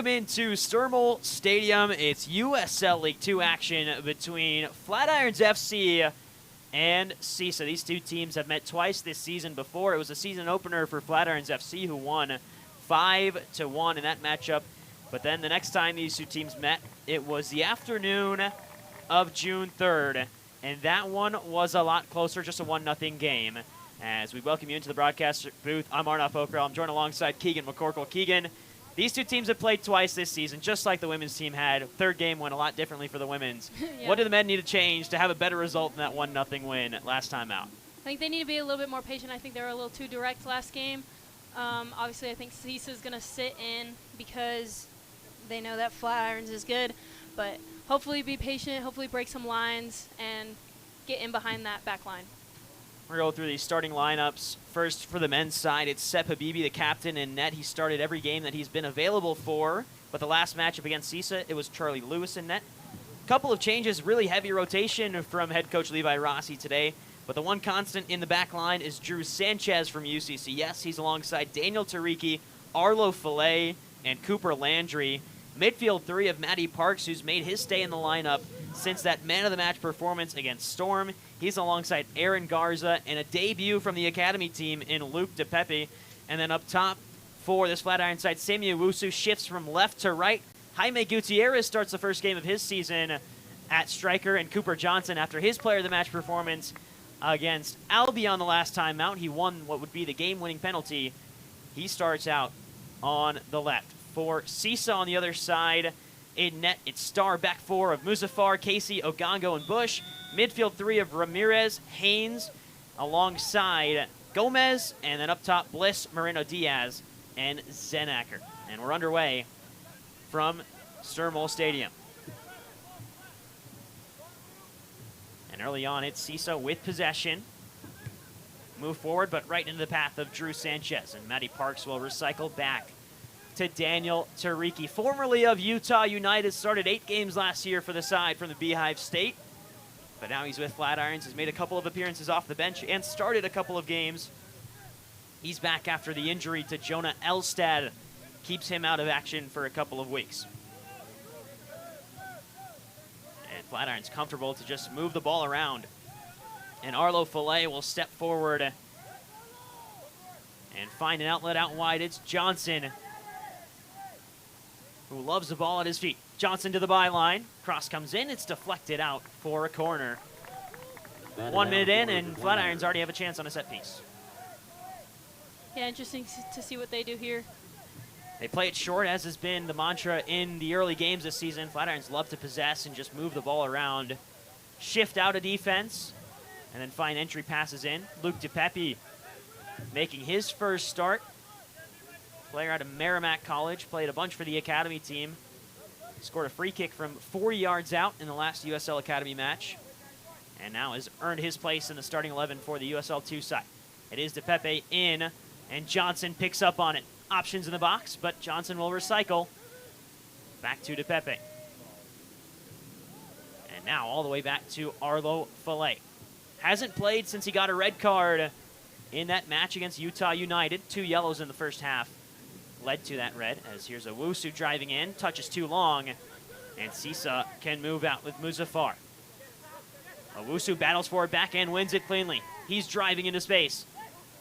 Into Stermole Stadium. It's USL League Two action between Flatirons FC and CISA. These two teams have met twice this season before. It was a season opener for Flatirons FC, who won 5-1 in that matchup. But then the next time these two teams met, it was the afternoon of June 3rd, and that one was a lot closer, just a 1-0 game. As we welcome you into the broadcast booth, I'm Arnav Okrel. I'm joined alongside Keegan McCorkle. Keegan, these two teams have played twice this season, just like the women's team had. Third game went a lot differently for the women's. Yeah. What do the men need to change to have a better result than that 1-0 win last time out? I think they need to be a little bit more patient. I think they were a little too direct last game. Obviously, I think CISA is going to sit in because they know that Flatirons is good. But hopefully be patient, hopefully break some lines, and get in behind that back line. We're going to go through these starting lineups. First, for the men's side, it's Sep Habibi, the captain in net. He started every game that he's been available for, but the last matchup against CISA, it was Charlie Lewis in net. Couple of changes, really heavy rotation from head coach Levi Rossi today, but the one constant in the back line is Drew Sanchez from UCC. Yes, he's alongside Daniel Tariki, Arlo Fillet, and Cooper Landry. Midfield three of Matty Parks, who's made his stay in the lineup since that man-of-the-match performance against Storm. He's alongside Aaron Garza and a debut from the academy team in Luke DePepe. And then up top for this Flatiron side, Semi Owusu shifts from left to right. Jaime Gutierrez starts the first game of his season at striker, and Cooper Johnson, after his player-of-the-match performance against Albion the last time out, he won what would be the game-winning penalty. He starts out on the left. For CISA on the other side, in net, it's star back four of Muzaffar, Casey, Ogongo, and Bush. Midfield three of Ramirez, Haynes, alongside Gomez, and then up top, Bliss, Moreno Diaz, and Zenacker. And we're underway from Stermole Stadium. And early on, it's CISA with possession. Move forward, but right into the path of Drew Sanchez, and Matty Parks will recycle back to Daniel Tariki, formerly of Utah United, started 8 games last year for the side from the Beehive State. But now he's with Flatirons. He's made a couple of appearances off the bench and started a couple of games. He's back after the injury to Jonah Elstad. Keeps him out of action for a couple of weeks. And Flatirons comfortable to just move the ball around. And Arlo Fillet will step forward and find an outlet out wide. It's Johnson, who loves the ball at his feet. Johnson to the byline. Cross comes in. It's deflected out for a corner. 1 minute in, and Flatirons already have a chance on a set piece. Yeah, interesting to see what they do here. They play it short, as has been the mantra in the early games this season. Flatirons love to possess and just move the ball around. Shift out of defense, and then find entry passes in. Luke DePepe making his first start. Player out of Merrimack College, played a bunch for the academy team. Scored a free kick from 40 yards out in the last USL Academy match. And now has earned his place in the starting 11 for the USL 2 side. It is DePepe in, and Johnson picks up on it. Options in the box, but Johnson will recycle. Back to DePepe. And now all the way back to Arlo Fillet. Hasn't played since he got a red card in that match against Utah United. 2 yellows in the first half led to that red, as here's Owusu driving in, touches too long, and CISA can move out with Muzaffar. Owusu battles forward, backhand, wins it cleanly. He's driving into space.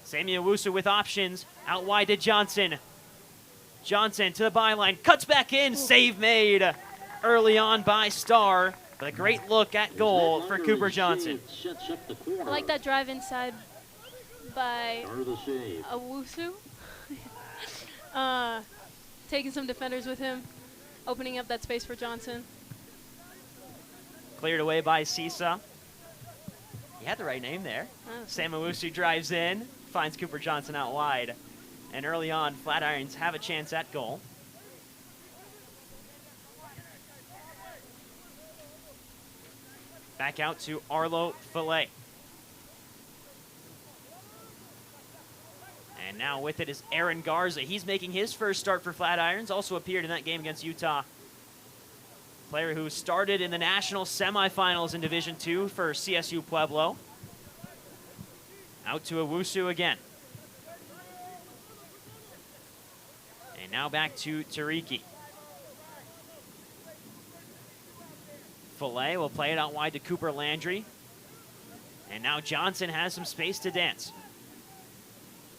Sammy Owusu with options, out wide to Johnson. Johnson to the byline, cuts back in, save made early on by Starr, but a great look at goal for Cooper Johnson. I like that drive inside by Owusu. Taking some defenders with him, opening up that space for Johnson. Cleared away by CISA. He had the right name there. Sam Owusu drives in, finds Cooper Johnson out wide. And early on, Flatirons have a chance at goal. Back out to Arlo Fillet. And now with it is Aaron Garza. He's making his first start for Flatirons. Also appeared in that game against Utah. Player who started in the national semifinals in Division II for CSU Pueblo. Out to Owusu again. And now back to Tariki. Fillet will play it out wide to Cooper Landry. And now Johnson has some space to dance.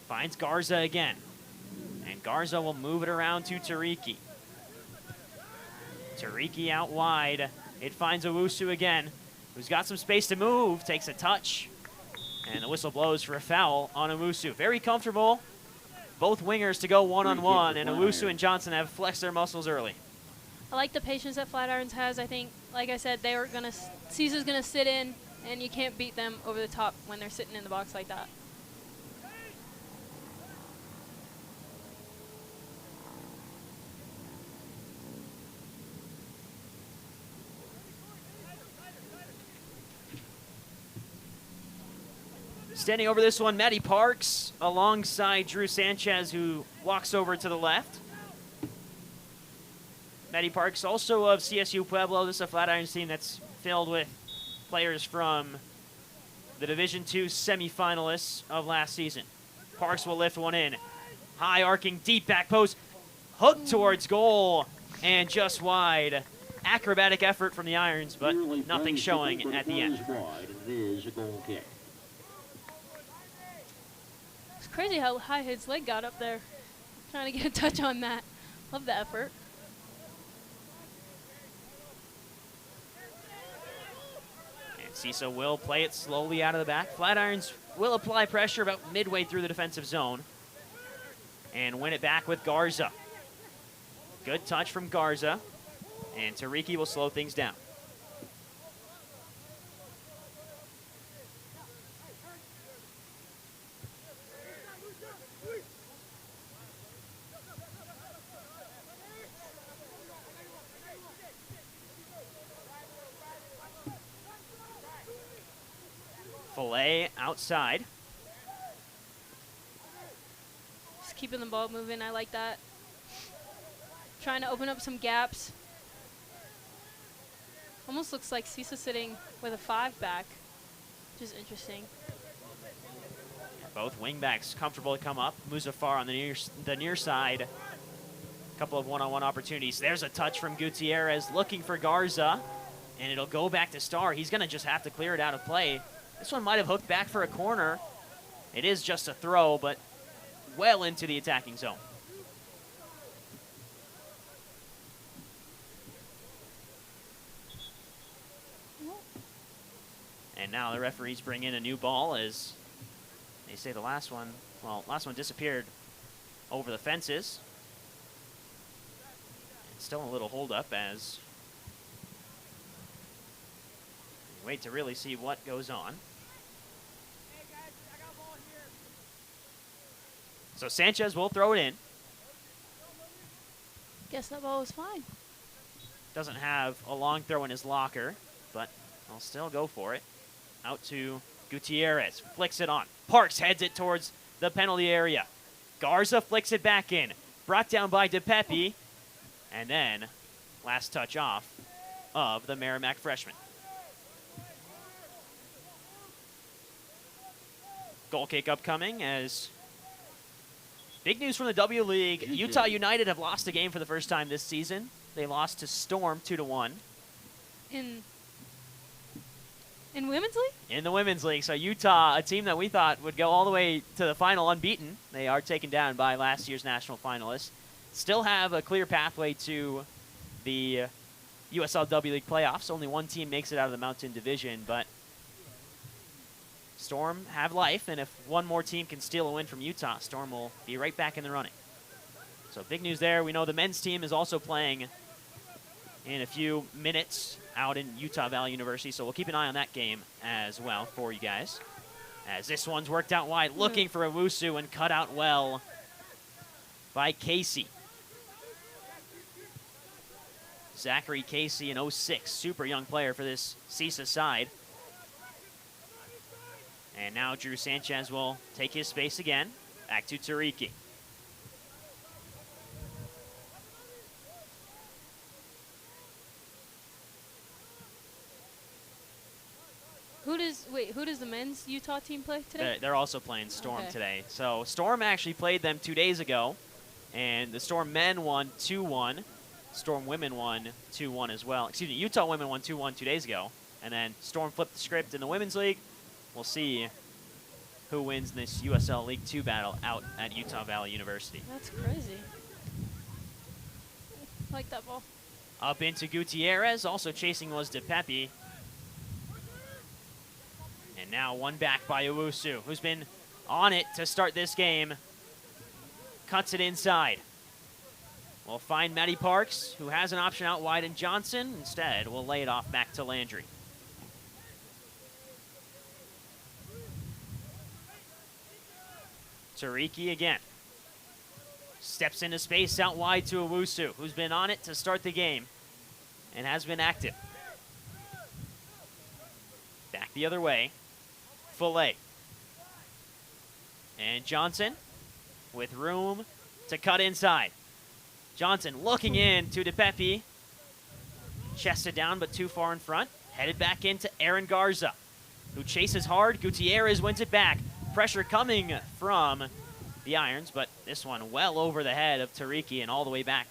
Finds Garza again. And Garza will move it around to Tariki. Tariki out wide. It finds Owusu again, who's got some space to move, takes a touch. And the whistle blows for a foul on Owusu. Very comfortable. Both wingers to go one-on-one, and Owusu and Johnson have flexed their muscles early. I like the patience that Flatirons has. I think, like I said, CISA's gonna sit in, and you can't beat them over the top when they're sitting in the box like that. Standing over this one, Matty Parks alongside Drew Sanchez, who walks over to the left. Matty Parks, also of CSU Pueblo. This is a Flatirons team that's filled with players from the Division II semifinalists of last season. Parks will lift one in. High arcing, deep back post. Hooked towards goal and just wide. Acrobatic effort from the Irons, but nothing showing at the end. It's crazy how high his leg got up there. Trying to get a touch on that. Love the effort. And CISA will play it slowly out of the back. Flatirons will apply pressure about midway through the defensive zone. And win it back with Garza. Good touch from Garza. And Tariki will slow things down. Fillet outside. Just keeping the ball moving. I like that. Trying to open up some gaps. Almost looks like CISA sitting with a 5 back, which is interesting. Both wingbacks comfortable to come up. Muzaffar on the near side. Couple of one-on-one opportunities. There's a touch from Gutierrez looking for Garza, and it'll go back to Starr. He's going to just have to clear it out of play. This one might have hooked back for a corner. It is just a throw, but well into the attacking zone. And now the referees bring in a new ball as they say the last one disappeared over the fences. And still a little hold up as we wait to really see what goes on. So Sanchez will throw it in. Guess that ball was fine. Doesn't have a long throw in his locker, but I'll still go for it. Out to Gutierrez, flicks it on. Parks heads it towards the penalty area. Garza flicks it back in. Brought down by DePepe. And then last touch off of the Merrimack freshman. Goal kick upcoming as big news from the W League. Utah United have lost a game for the first time this season. They lost to Storm 2-1. In Women's League? In the Women's League. So Utah, a team that we thought would go all the way to the final unbeaten, they are taken down by last year's national finalists. Still have a clear pathway to the USL W League playoffs. Only one team makes it out of the Mountain Division, but Storm have life, and if one more team can steal a win from Utah, Storm will be right back in the running. So big news there. We know the men's team is also playing in a few minutes out in Utah Valley University, so we'll keep an eye on that game as well for you guys. As this one's worked out wide, looking for Owusu and cut out well by Casey. Zachary Casey, an 06, super young player for this CISA side. And now Drew Sanchez will take his space again. Back to Tariki. Who does the men's Utah team play today? They're also playing Storm Okay. today. So Storm actually played them 2 days ago, and the Storm men won 2-1. Storm women won 2-1 as well. Excuse me, Utah women won 2-1 2 days ago, and then Storm flipped the script in the women's league. We'll see who wins this USL League Two battle out at Utah Valley University. That's crazy. I like that ball. Up into Gutierrez, also chasing was DePepe. And now one back by Owusu, who's been on it to start this game. Cuts it inside. We'll find Maddie Parks, who has an option out wide in Johnson. Instead, we'll lay it off back to Landry. Tariki again. Steps into space out wide to Owusu, who's been on it to start the game and has been active. Back the other way. Fillet. And Johnson with room to cut inside. Johnson looking in to DePepe. Chested down but too far in front. Headed back into Aaron Garza, who chases hard. Gutierrez wins it back. Pressure coming from the Irons, but this one well over the head of Tariki and all the way back.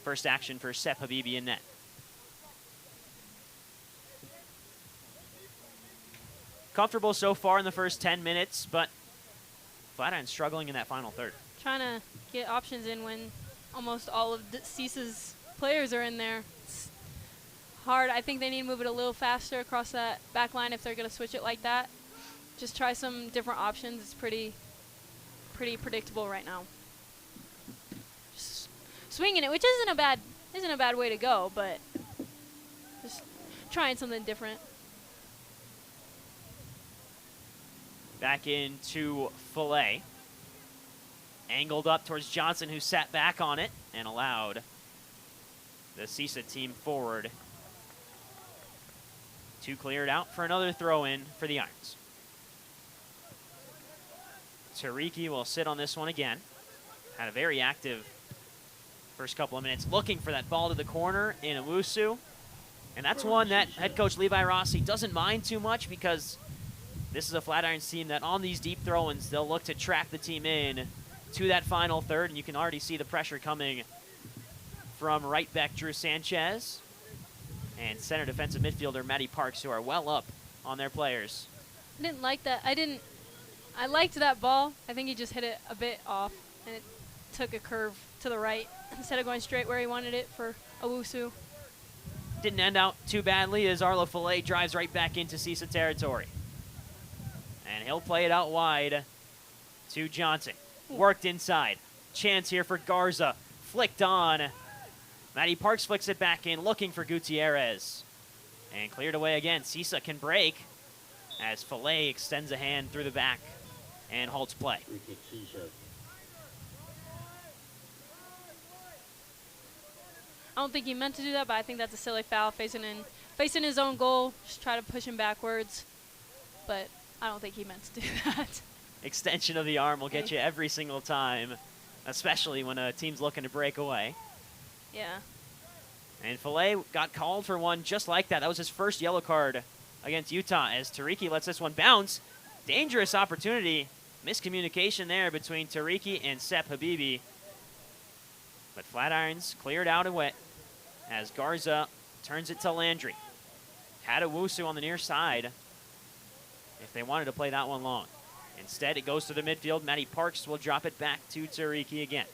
First action for Sep Habibi in net. Comfortable so far in the first 10 minutes, but Flatirons struggling in that final third. Trying to get options in when almost all of CISA's players are in there. It's hard. I think they need to move it a little faster across that back line if they're going to switch it like that. Just try some different options. It's pretty predictable right now. Just swinging it, which isn't a bad way to go, but just trying something different. Back into Fillet. Angled up towards Johnson, who sat back on it and allowed the CISA team forward to clear it out for another throw-in for the Irons. Tariki will sit on this one again. Had a very active first couple of minutes looking for that ball to the corner in Owusu. And that's one that head coach Levi Rossi doesn't mind too much, because this is a Flatirons team that on these deep throw-ins, they'll look to trap the team in to that final third, and you can already see the pressure coming from right back Drew Sanchez and center defensive midfielder Matty Parks, who are well up on their players. I didn't like that. I liked that ball. I think he just hit it a bit off, and it took a curve to the right instead of going straight where he wanted it for Owusu. Didn't end out too badly as Arlo Fillet drives right back into CISA territory. And he'll play it out wide to Johnson. Worked inside. Chance here for Garza. Flicked on. Matty Parks flicks it back in, looking for Gutierrez. And cleared away again. CISA can break as Fillet extends a hand through the back and halts play. I don't think he meant to do that, but I think that's a silly foul, facing his own goal. Just try to push him backwards, but I don't think he meant to do that. Extension of the arm will get you every single time, especially when a team's looking to break away. Yeah. And Fillet got called for one just like that. That was his first yellow card against Utah as Tariki lets this one bounce. Dangerous opportunity. Miscommunication there between Tariki and Sep Habibi. But Flatirons cleared out away as Garza turns it to Landry. Had Owusu on the near side if they wanted to play that one long. Instead, it goes to the midfield. Matty Parks will drop it back to Tariki again.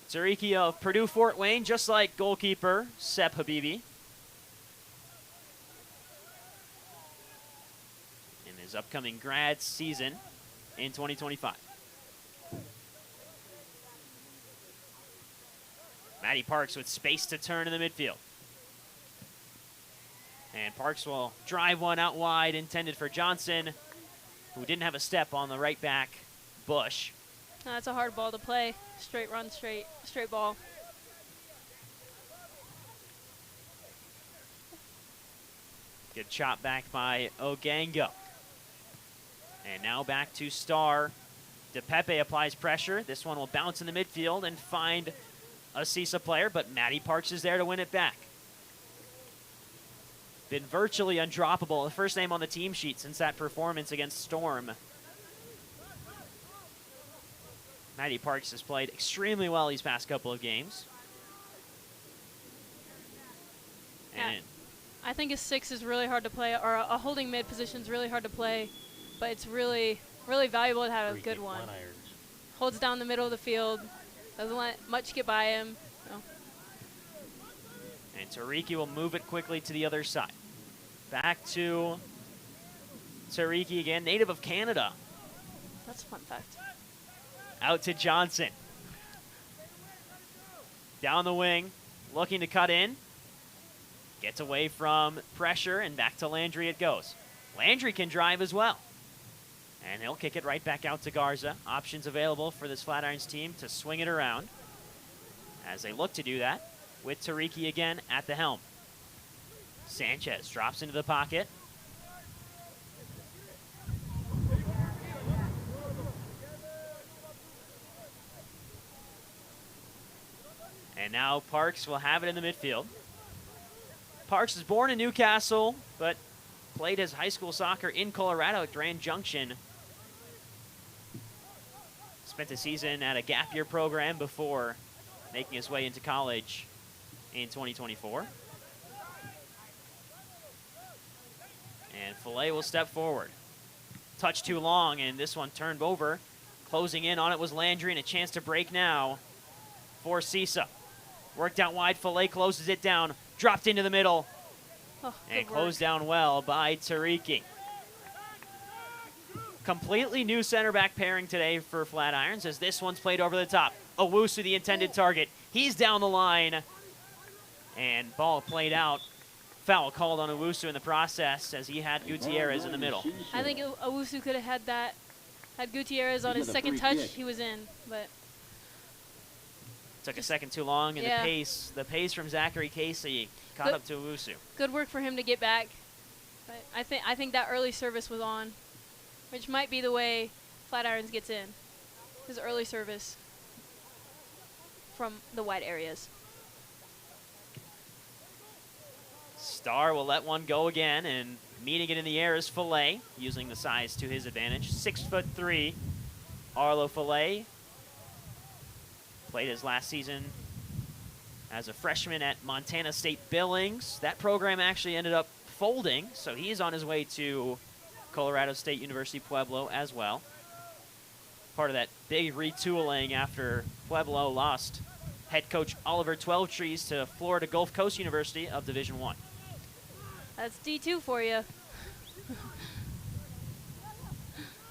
Tariki of Purdue Fort Wayne, just like goalkeeper Sep Habibi. In his upcoming grad season in 2025. Matty Parks with space to turn in the midfield. And Parks will drive one out wide, intended for Johnson, who didn't have a step on the right back, Bush. No, that's a hard ball to play. Straight run, straight ball. Good chop back by Ogango. And now back to Star. DePepe applies pressure. This one will bounce in the midfield and find a CISA player, but Matty Parks is there to win it back. Been virtually undroppable, the first name on the team sheet since that performance against Storm. Matty Parks has played extremely well these past couple of games. And I think a 6 is really hard to play, or a holding mid position is really hard to play, but it's really, really valuable to have a good one. Holds down the middle of the field, doesn't let much get by him. No. And Tariki will move it quickly to the other side. Back to Tariki again, native of Canada. That's a fun fact. Out to Johnson. Down the wing, looking to cut in. Gets away from pressure, and back to Landry it goes. Landry can drive as well. And he'll kick it right back out to Garza. Options available for this Flatirons team to swing it around as they look to do that with Tariki again at the helm. Sanchez drops into the pocket. And now Parks will have it in the midfield. Parks is born in Newcastle, but played his high school soccer in Colorado at Grand Junction. Spent a season at a gap year program before making his way into college in 2024. And Fillet will step forward. Touch too long, and this one turned over. Closing in on it was Landry, and a chance to break now for CISA. Worked out wide, Fillet closes it down. Dropped into the middle. And closed down well by Tariki. Completely new center back pairing today for Flatirons as this one's played over the top. Owusu, the intended target. He's down the line. And ball played out. Foul called on Owusu in the process as he had Gutierrez in the middle. I think Owusu could have had that. Had Gutierrez on his second touch, he was in. But took a second too long, and the pace from Zachary Casey caught up to Owusu. Good work for him to get back. But I think that early service was on, which might be the way Flatirons gets in. His early service. from the wide areas. Starr will let one go again, and meeting it in the air is Fillet, using the size to his advantage. 6'3", Arlo Fillet. Played his last season as a freshman at Montana State Billings. That program actually ended up folding, so he is on his way to Colorado State University Pueblo as well. Part of that big retooling after Pueblo lost head coach Oliver Twelvetrees to Florida Gulf Coast University of Division I. That's D2 for you.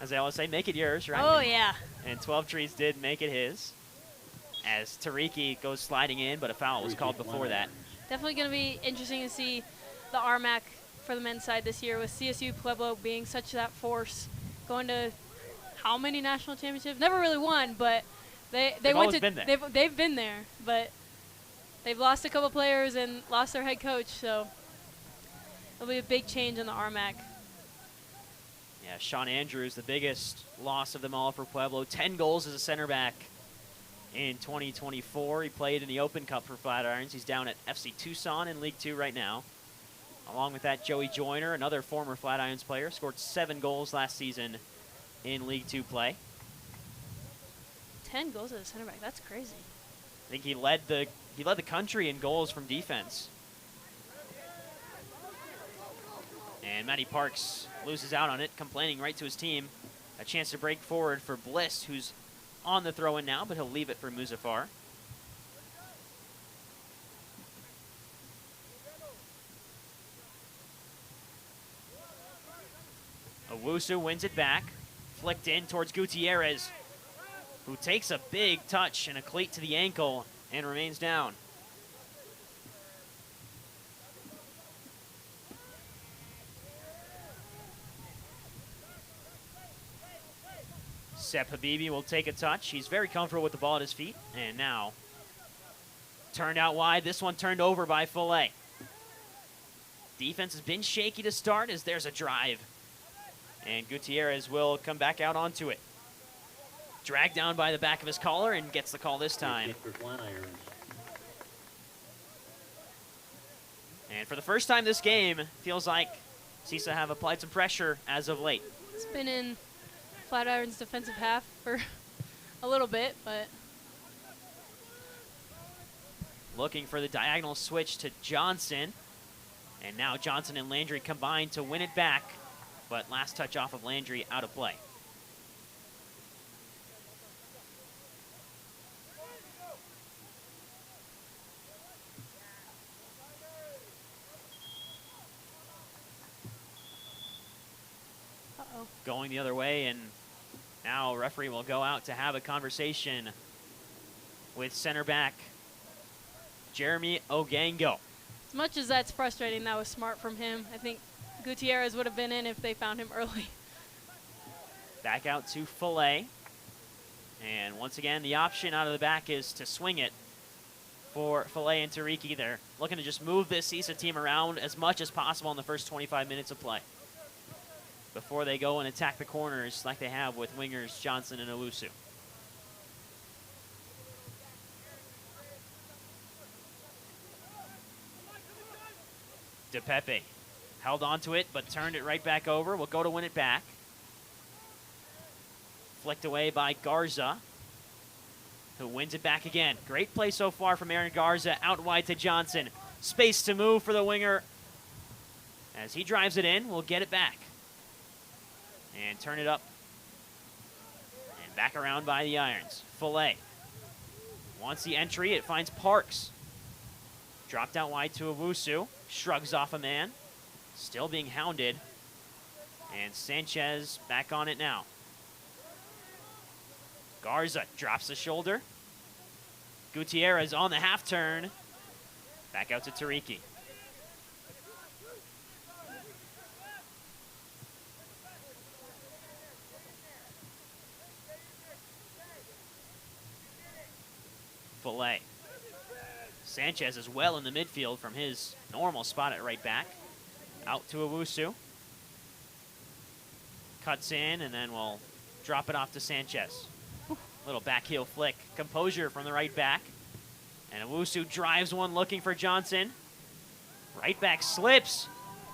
As I always say, make it yours, right? Oh, yeah. And 12trees did make it his, as Tariki goes sliding in, but a foul was called before that. Definitely going to be interesting to see the RMAC for the men's side this year, with CSU Pueblo being such that force, going to how many national championships? Never really won, but they've been there. They've been there, but they've lost a couple players and lost their head coach, so it'll be a big change in the RMAC. Yeah, Sean Andrews, the biggest loss of them all for Pueblo. 10 goals as a center back in 2024. He played in the Open Cup for Flatirons. He's down at FC Tucson in League Two right now. Along with that, Joey Joyner, another former Flatirons player, scored 7 goals last season in League Two play. 10 goals as a center back, that's crazy. I think he led the country in goals from defense. And Matty Parks loses out on it, complaining right to his team. A chance to break forward for Bliss, who's on the throw-in now, but he'll leave it for Muzaffar. Owusu wins it back, flicked in towards Gutierrez, who takes a big touch and a cleat to the ankle and remains down. Sep Habibi will take a touch. He's very comfortable with the ball at his feet. And now, turned out wide. This one turned over by Fillet. Defense has been shaky to start as there's a drive. And Gutierrez will come back out onto it. Dragged down by the back of his collar and gets the call this time. And for the first time this game, feels like CISA have applied some pressure as of late. It's been in Flatirons' defensive half for a little bit, but looking for the diagonal switch to Johnson. And now Johnson and Landry combine to win it back, but last touch off of Landry out of play. Going the other way, and now referee will go out to have a conversation with center back Jeremy Ogango. As much as that's frustrating, that was smart from him. I think Gutierrez would have been in if they found him early. Back out to Fillet. And once again, the option out of the back is to swing it for Fillet and Tariki. They're looking to just move this CISA team around as much as possible in the first 25 minutes of play before they go and attack the corners like they have with wingers Johnson and Owusu. DePepe held onto it, but turned it right back over. Will go to win it back. Flicked away by Garza, who wins it back again. Great play so far from Aaron Garza, out wide to Johnson. Space to move for the winger. As he drives it in, we'll get it back. And turn it up. And back around by the Irons. Fillet wants the entry. It finds Parks. Dropped out wide to Owusu. Shrugs off a man. Still being hounded. And Sanchez back on it now. Garza drops the shoulder. Gutierrez on the half turn. Back out to Tariki. Fillet. Sanchez is well in the midfield from his normal spot at right back. Out to Owusu. Cuts in, and then we'll drop it off to Sanchez. Little back heel flick. Composure from the right back. And Owusu drives one looking for Johnson. Right back slips.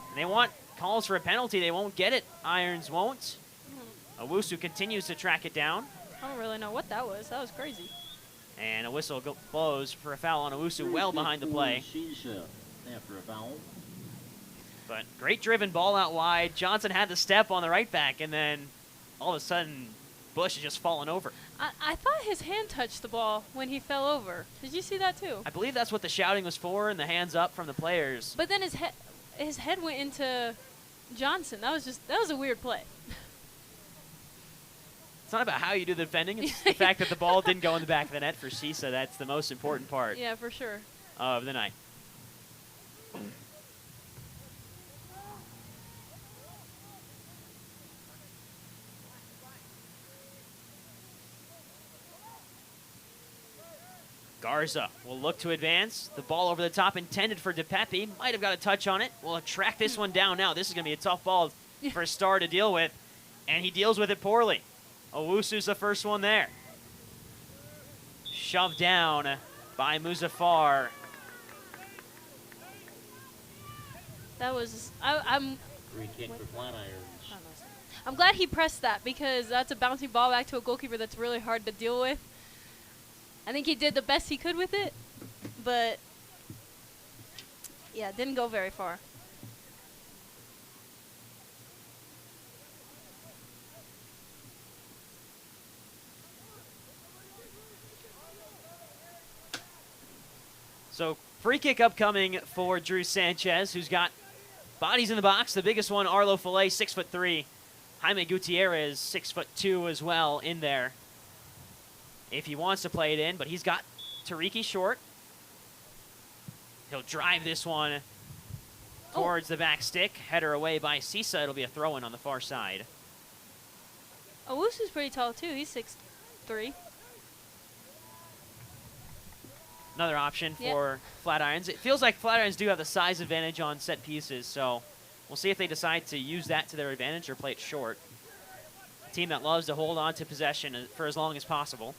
And they want calls for a penalty. They won't get it. Irons won't. Owusu continues to track it down. I don't really know what that was. That was crazy. And a whistle blows for a foul on Owusu well behind the play. After a foul. But great driven ball out wide. Johnson had the step on the right back, and then all of a sudden, Bush is just falling over. I thought his hand touched the ball when he fell over. Did you see that too? I believe that's what the shouting was for, and the hands up from the players. But then his head went into Johnson. That was a weird play. It's not about how you do the defending. It's the fact that the ball didn't go in the back of the net for CISA. That's the most important part Yeah, for sure. of the night. Garza will look to advance. The ball over the top intended for DePepe. Might have got a touch on it. We'll track this one down now. This is going to be a tough ball for Star to deal with, and he deals with it poorly. Owusu's the first one there. Shoved down by Muzaffar. That was Free kick for Flatirons. I'm glad he pressed that because that's a bouncing ball back to a goalkeeper that's really hard to deal with. I think he did the best he could with it, but yeah, didn't go very far. So free kick upcoming for Drew Sanchez, who's got bodies in the box. The biggest one, Arlo Fillet, 6'3". Jaime Gutierrez, 6'2" as well in there, if he wants to play it in, but he's got Tariki short. He'll drive this one towards the back stick. Header away by CISA. It'll be a throw-in on the far side. Owusu's pretty tall too. He's 6'3". Another option for Flatirons. It feels like Flatirons do have the size advantage on set pieces, so we'll see if they decide to use that to their advantage or play it short. A team that loves to hold on to possession for as long as possible.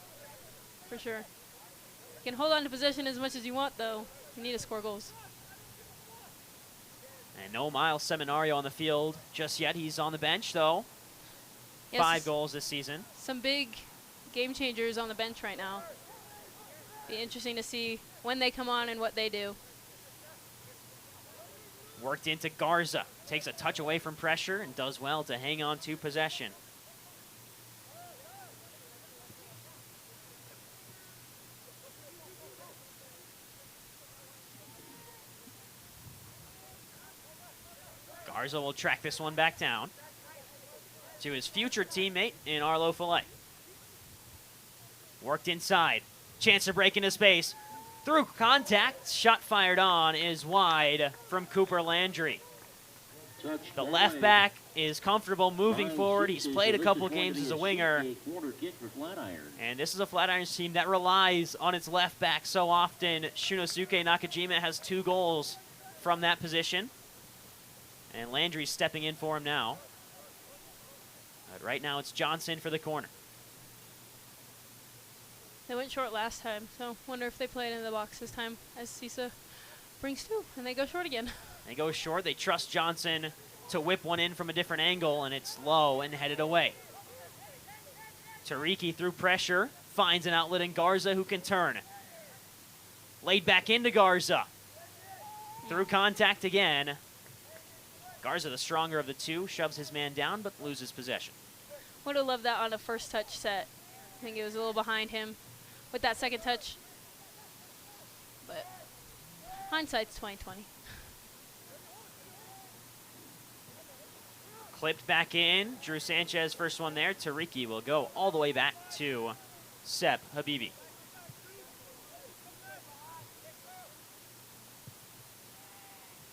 For sure. You can hold on to possession as much as you want, though. You need to score goals. And no Miles Seminario on the field just yet. He's on the bench, though. Yes, 5 goals this season. Some big game changers on the bench right now. Be interesting to see when they come on and what they do. Worked into Garza. Takes a touch away from pressure and does well to hang on to possession. Garza will track this one back down to his future teammate in Arlo Fillet. Worked inside. Chance to break into space. Through contact. Shot fired on is wide from Cooper Landry. The left back is comfortable moving forward. He's played a couple games as a winger. And this is a Flatirons team that relies on its left back so often. Shunosuke Nakajima has 2 goals from that position. And Landry's stepping in for him now. But right now it's Johnson for the corner. They went short last time, so wonder if they play it in the box this time as CISA brings 2, and they go short again. They go short. They trust Johnson to whip one in from a different angle, and it's low and headed away. Tariki through pressure finds an outlet in Garza, who can turn. Laid back into Garza. Through contact again. Garza, the stronger of the two, shoves his man down but loses possession. Would have loved that on a first touch set. I think it was a little behind him with that second touch. But hindsight's 20/20. Clipped back in. Drew Sanchez, first one there. Tariki will go all the way back to Sep Habibi.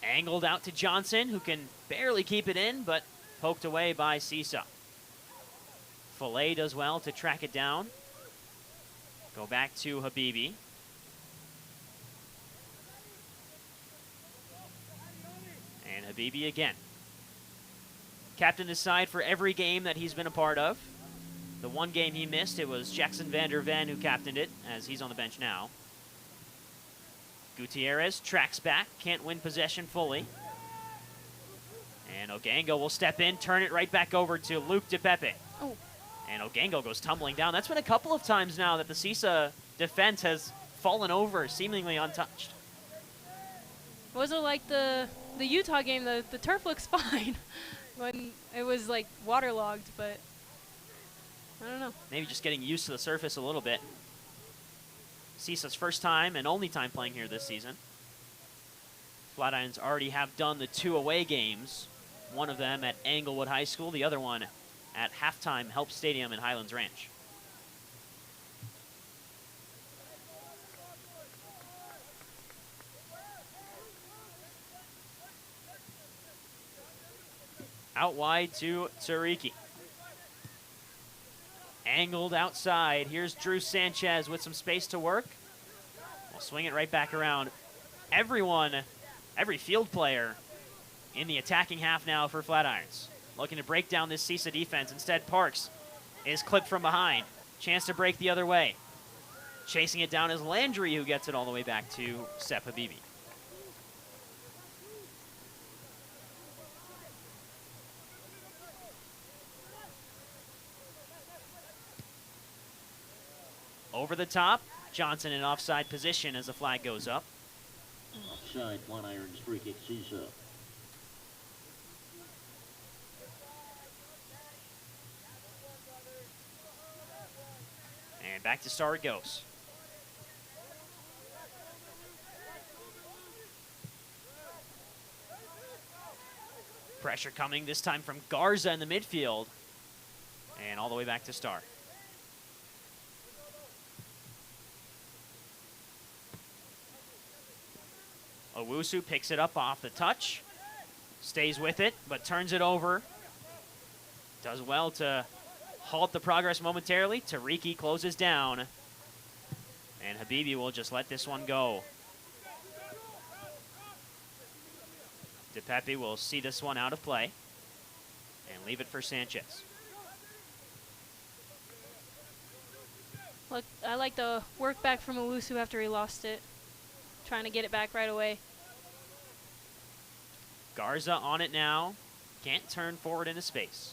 Angled out to Johnson, who can barely keep it in, but poked away by CISA. Fillet does well to track it down. Go back to Habibi. And Habibi again. Captained his side for every game that he's been a part of. The one game he missed, it was Jackson Van Der Ven who captained it, as he's on the bench now. Gutierrez tracks back, can't win possession fully. And Ogango will step in, turn it right back over to Luke DePepe. Oh. And Ogango goes tumbling down. That's been a couple of times now that the CISA defense has fallen over, seemingly untouched. Was it like the Utah game? The turf looks fine when it was like waterlogged, but I don't know. Maybe just getting used to the surface a little bit. CISA's first time and only time playing here this season. Flatirons already have done the 2 away games, one of them at Englewood High School, the other one at Halftime Help Stadium in Highlands Ranch. Out wide to Tariki. Angled outside. Here's Drew Sanchez with some space to work. We'll swing it right back around. Every field player in the attacking half now for Flatirons. Looking to break down this CISA defense. Instead, Parks is clipped from behind. Chance to break the other way. Chasing it down is Landry, who gets it all the way back to Sep Habibi. Over the top, Johnson in offside position as the flag goes up. Offside, Flatirons, free kick, CISA. And back to Star it goes. Pressure coming this time from Garza in the midfield. And all the way back to Star. Owusu picks it up off the touch. Stays with it, but turns it over. Does well to halt the progress momentarily. Tariki closes down. And Habibi will just let this one go. DePepe will see this one out of play and leave it for Sanchez. Look, I like the work back from Owusu after he lost it. Trying to get it back right away. Garza on it now. Can't turn forward into space.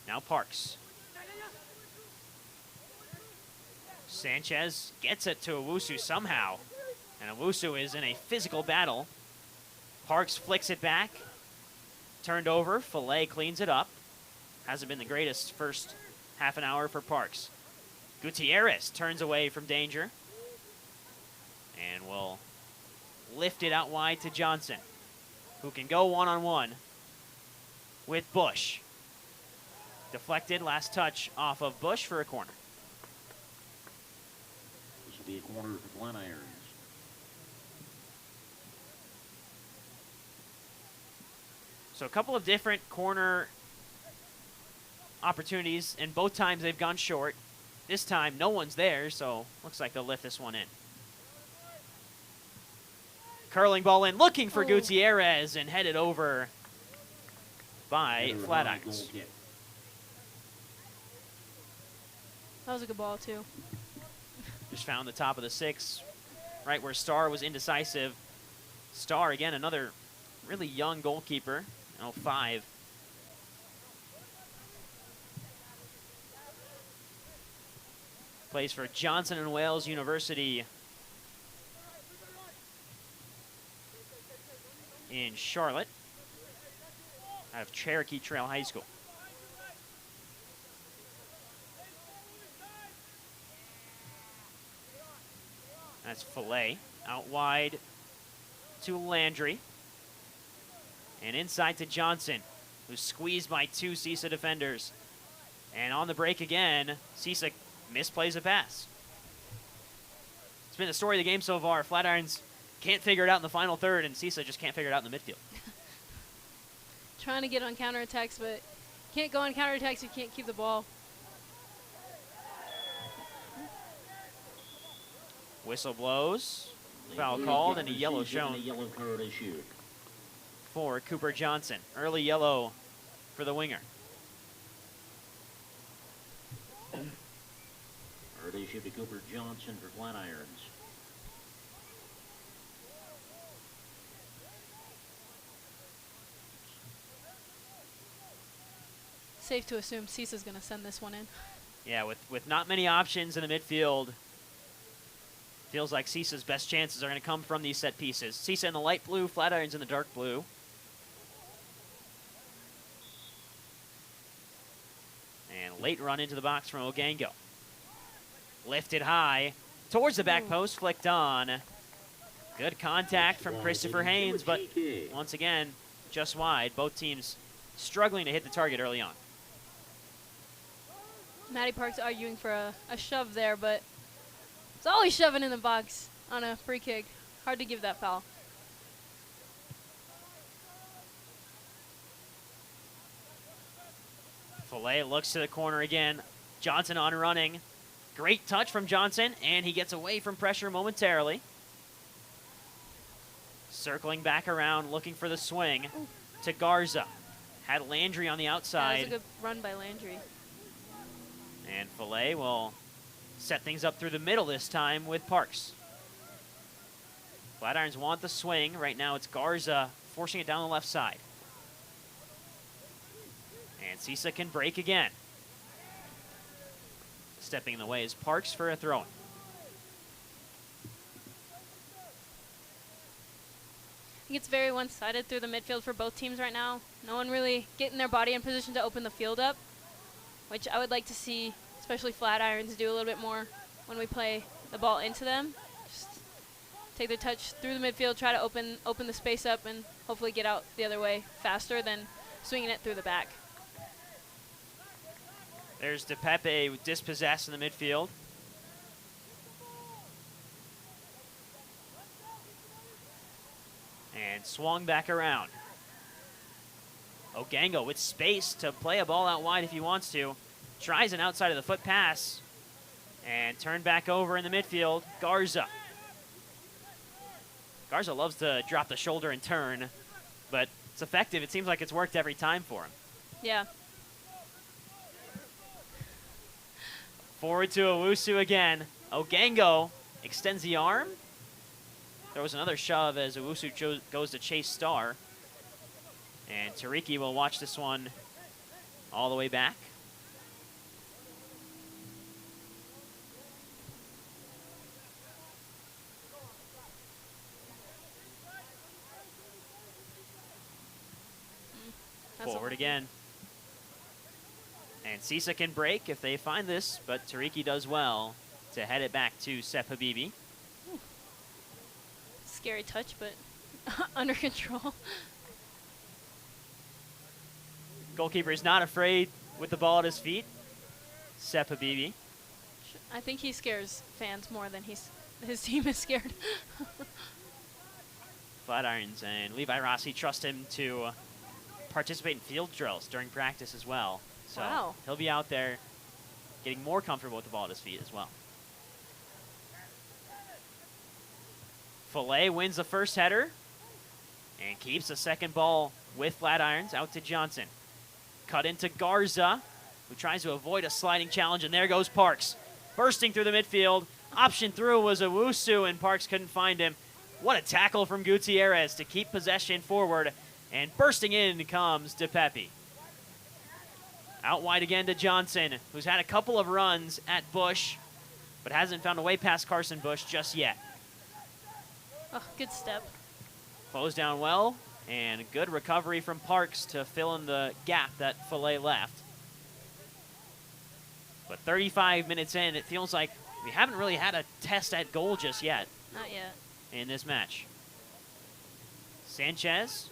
Now Parks. Sanchez gets it to Owusu somehow. And Owusu is in a physical battle. Parks flicks it back. Turned over. Fillet cleans it up. Hasn't been the greatest first half an hour for Parks. Gutierrez turns away from danger. And will lift it out wide to Johnson, who can go one-on-one with Bush. Deflected, last touch off of Bush for a corner. This will be a corner for Flatirons. So a couple of different corner opportunities, and both times they've gone short. This time, no one's there, so looks like they'll lift this one in. Curling ball in, looking for Gutierrez, and headed over by Flatirons. That was a good ball, too. Just found the top of the 6, right where Star was indecisive. Star, again, another really young goalkeeper, 05. Plays for Johnson and Wales University in Charlotte, out of Cherokee Trail High School. That's Fillet out wide to Landry. And inside to Johnson, who's squeezed by 2 CISA defenders. And on the break again, CISA misplays a pass. It's been the story of the game so far. Flatirons can't figure it out in the final third, and CISA just can't figure it out in the midfield. Trying to get on counterattacks, but can't go on counterattacks if you can't keep the ball. Whistle blows. Foul called and a yellow shown A yellow card issued. for Cooper Johnson. Early yellow for the winger. substitute to Cooper Johnson for Flatirons. Safe to assume CISA's going to send this one in. Yeah, with not many options in the midfield, feels like CISA's best chances are going to come from these set pieces. CISA in the light blue, Flatirons in the dark blue. And late run into the box from Ogango. Lifted high towards the back post, flicked on. Good contact from Christopher Haynes, but once again, just wide. Both teams struggling to hit the target early on. Matty Parks arguing for a shove there, but it's always shoving in the box on a free kick. Hard to give that foul. Fillet looks to the corner again. Johnson on running. Great touch from Johnson, and he gets away from pressure momentarily. Circling back around, looking for the swing to Garza. Had Landry on the outside. That was a good run by Landry. And Fillet will set things up through the middle this time with Parks. Flatirons want the swing. Right now it's Garza forcing it down the left side. And CISA can break again. Stepping in the way is Parks for a throw-in. I think it's very one-sided through the midfield for both teams right now. No one really getting their body in position to open the field up, which I would like to see, especially Flatirons, do a little bit more when we play the ball into them. Just take their touch through the midfield, try to open the space up, and hopefully get out the other way faster than swinging it through the back. There's DePepe dispossessed in the midfield. And swung back around. Ogango with space to play a ball out wide if he wants to. Tries an outside of the foot pass. And turned back over in the midfield. Garza. Garza loves to drop the shoulder and turn, but it's effective. It seems like it's worked every time for him. Yeah. Forward to Owusu again. Ogango extends the arm. There was another shove as Owusu goes to chase Star. And Tariki will watch this one all the way back. Forward again. And CISA can break if they find this, but Tariki does well to head it back to Sep Habibi. Scary touch, but under control. Goalkeeper is not afraid with the ball at his feet. Sep Habibi. I think he scares fans more than his team is scared. Flatirons and Levi Rossi trust him to participate in field drills during practice as well. So wow. He'll be out there getting more comfortable with the ball at his feet as well. Fillet wins the first header and keeps the second ball with Flatirons out to Johnson. Cut into Garza, who tries to avoid a sliding challenge, and there goes Parks. Bursting through the midfield. Option through was Owusu, and Parks couldn't find him. What a tackle from Gutierrez to keep possession forward. And bursting in comes DePepe. Out wide again to Johnson, who's had a couple of runs at Bush, but hasn't found a way past Carson Bush just yet. Oh, good step. Closed down well, and good recovery from Parks to fill in the gap that Fillet left. But 35 minutes in, it feels like we haven't really had a test at goal just yet. Not yet. In this match. Sanchez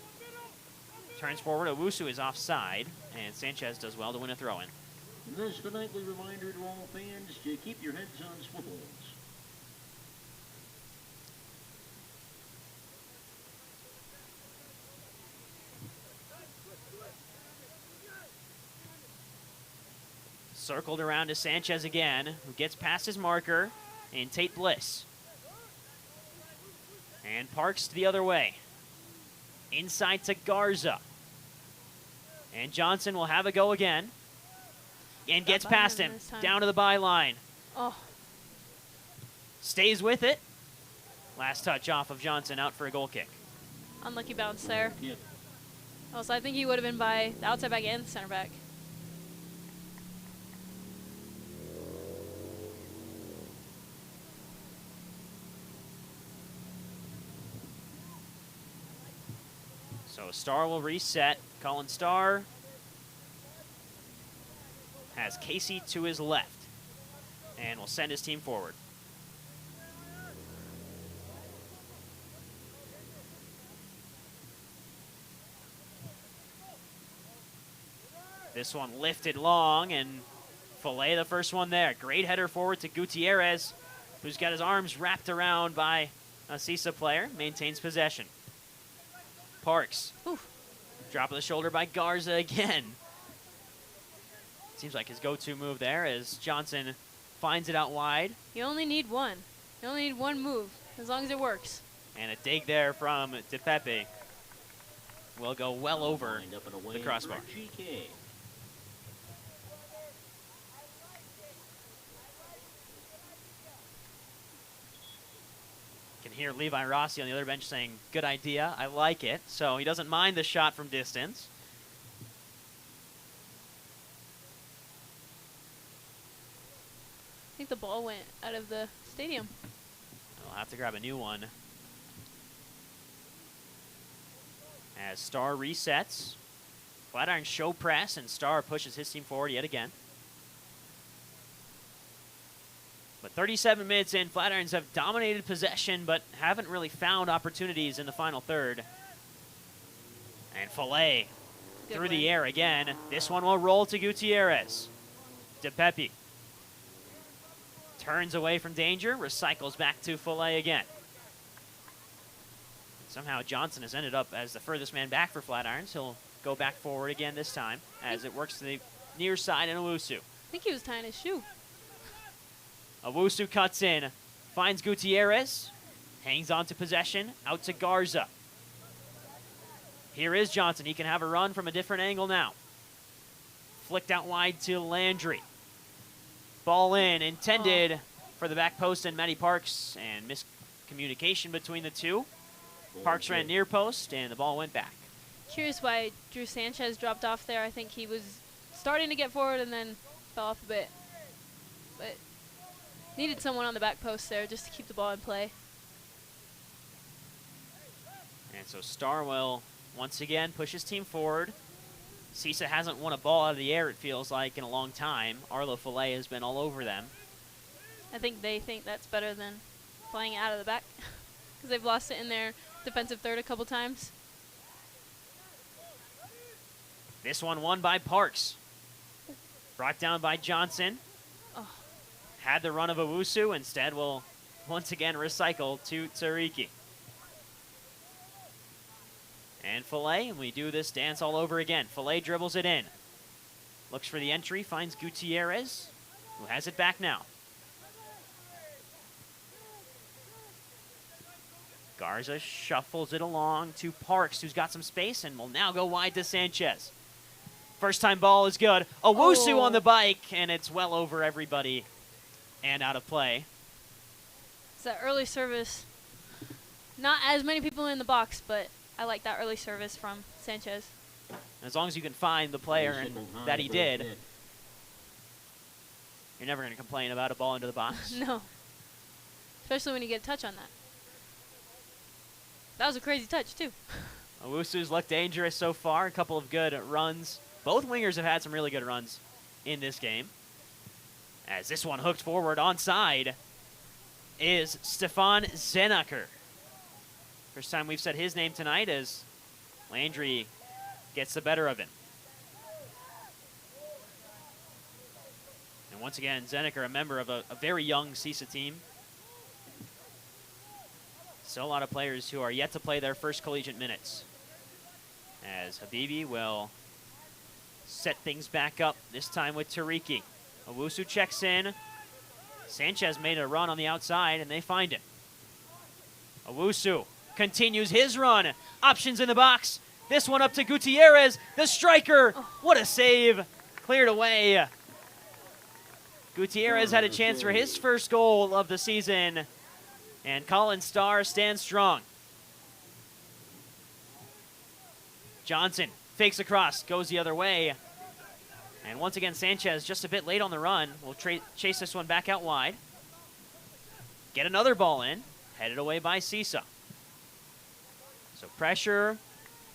turns forward. Owusu is offside, and Sanchez does well to win a throw-in. This is the nightly reminder to all fans to keep your heads on swivels. Circled around to Sanchez again, who gets past his marker, and Tate Bliss. And Parks the other way. Inside to Garza. And Johnson will have a go again. And gets past him, down to the byline. Oh. Stays with it. Last touch off of Johnson, out for a goal kick. Unlucky bounce there. Yep. Also, I think he would have been by the outside back and the center back. So Starr will reset. Colin Starr has Casey to his left and will send his team forward. This one lifted long, and Fillet the first one there. Great header forward to Gutierrez, who's got his arms wrapped around by a CISA player, maintains possession. Parks. Oof. Drop of the shoulder by Garza again. Seems like his go-to move there as Johnson finds it out wide. You only need one. You only need one move, as long as it works. And a dig there from DePepe will go well over Lined up and away the crossbar. for GK. Can hear Levi Rossi on the other bench saying, good idea, I like it. So he doesn't mind the shot from distance. I think the ball went out of the stadium. We'll have to grab a new one. As Starr resets. Flatiron show press, and Starr pushes his team forward yet again. But 37 minutes in, Flatirons have dominated possession, but haven't really found opportunities in the final third. And Fillet through the air again. This one will roll to Gutierrez. DePepe turns away from danger, recycles back to Fillet again. Somehow Johnson has ended up as the furthest man back for Flatirons. He'll go back forward again this time as it works to the near side in Owusu. I think he was tying his shoe. Owusu cuts in, finds Gutierrez, hangs on to possession, out to Garza. Here is Johnson. He can have a run from a different angle now. Flicked out wide to Landry. Ball in, intended for the back post and Matty Parks, and miscommunication between the two. Parks ran near post, and the ball went back. Curious why Drew Sanchez dropped off there. I think he was starting to get forward and then fell off a bit. But needed someone on the back post there just to keep the ball in play. And so Starr will once again push his team forward. CISA hasn't won a ball out of the air, it feels like, in a long time. Arlo Fillet has been all over them. I think they think that's better than playing it out of the back because they've lost it in their defensive third a couple times. This one won by Parks. Brought down by Johnson. Oh. Had the run of Owusu. Instead will once again recycle to Tariki. And Fillet, and we do this dance all over again. Fillet dribbles it in. Looks for the entry, finds Gutierrez, who has it back now. Garza shuffles it along to Parks, who's got some space, and will now go wide to Sanchez. First time ball is good. Owusu on the bike, and it's well over everybody and out of play. It's that early service. Not as many people in the box, but I like that early service from Sanchez. As long as you can find the player and that he did, you're never going to complain about a ball into the box. No. Especially when you get a touch on that. That was a crazy touch, too. Owusu's looked dangerous so far. A couple of good runs. Both wingers have had some really good runs in this game. As this one hooked forward onside is Stefan Zenacker. First time we've said his name tonight as Landry gets the better of him. And once again, Zenacker, a member of a very young CISA team. Still a lot of players who are yet to play their first collegiate minutes. As Habibi will set things back up, this time with Tariki. Owusu checks in. Sanchez made a run on the outside, and they find him. Owusu continues his run. Options in the box. This one up to Gutierrez, the striker. What a save. Cleared away Gutierrez had a chance for his first goal of the season, and Colin Starr stands strong. Johnson fakes across, goes the other way. And once again, Sanchez just a bit late on the run. Will chase this one back out wide. Get another ball in, headed away by CISA. So pressure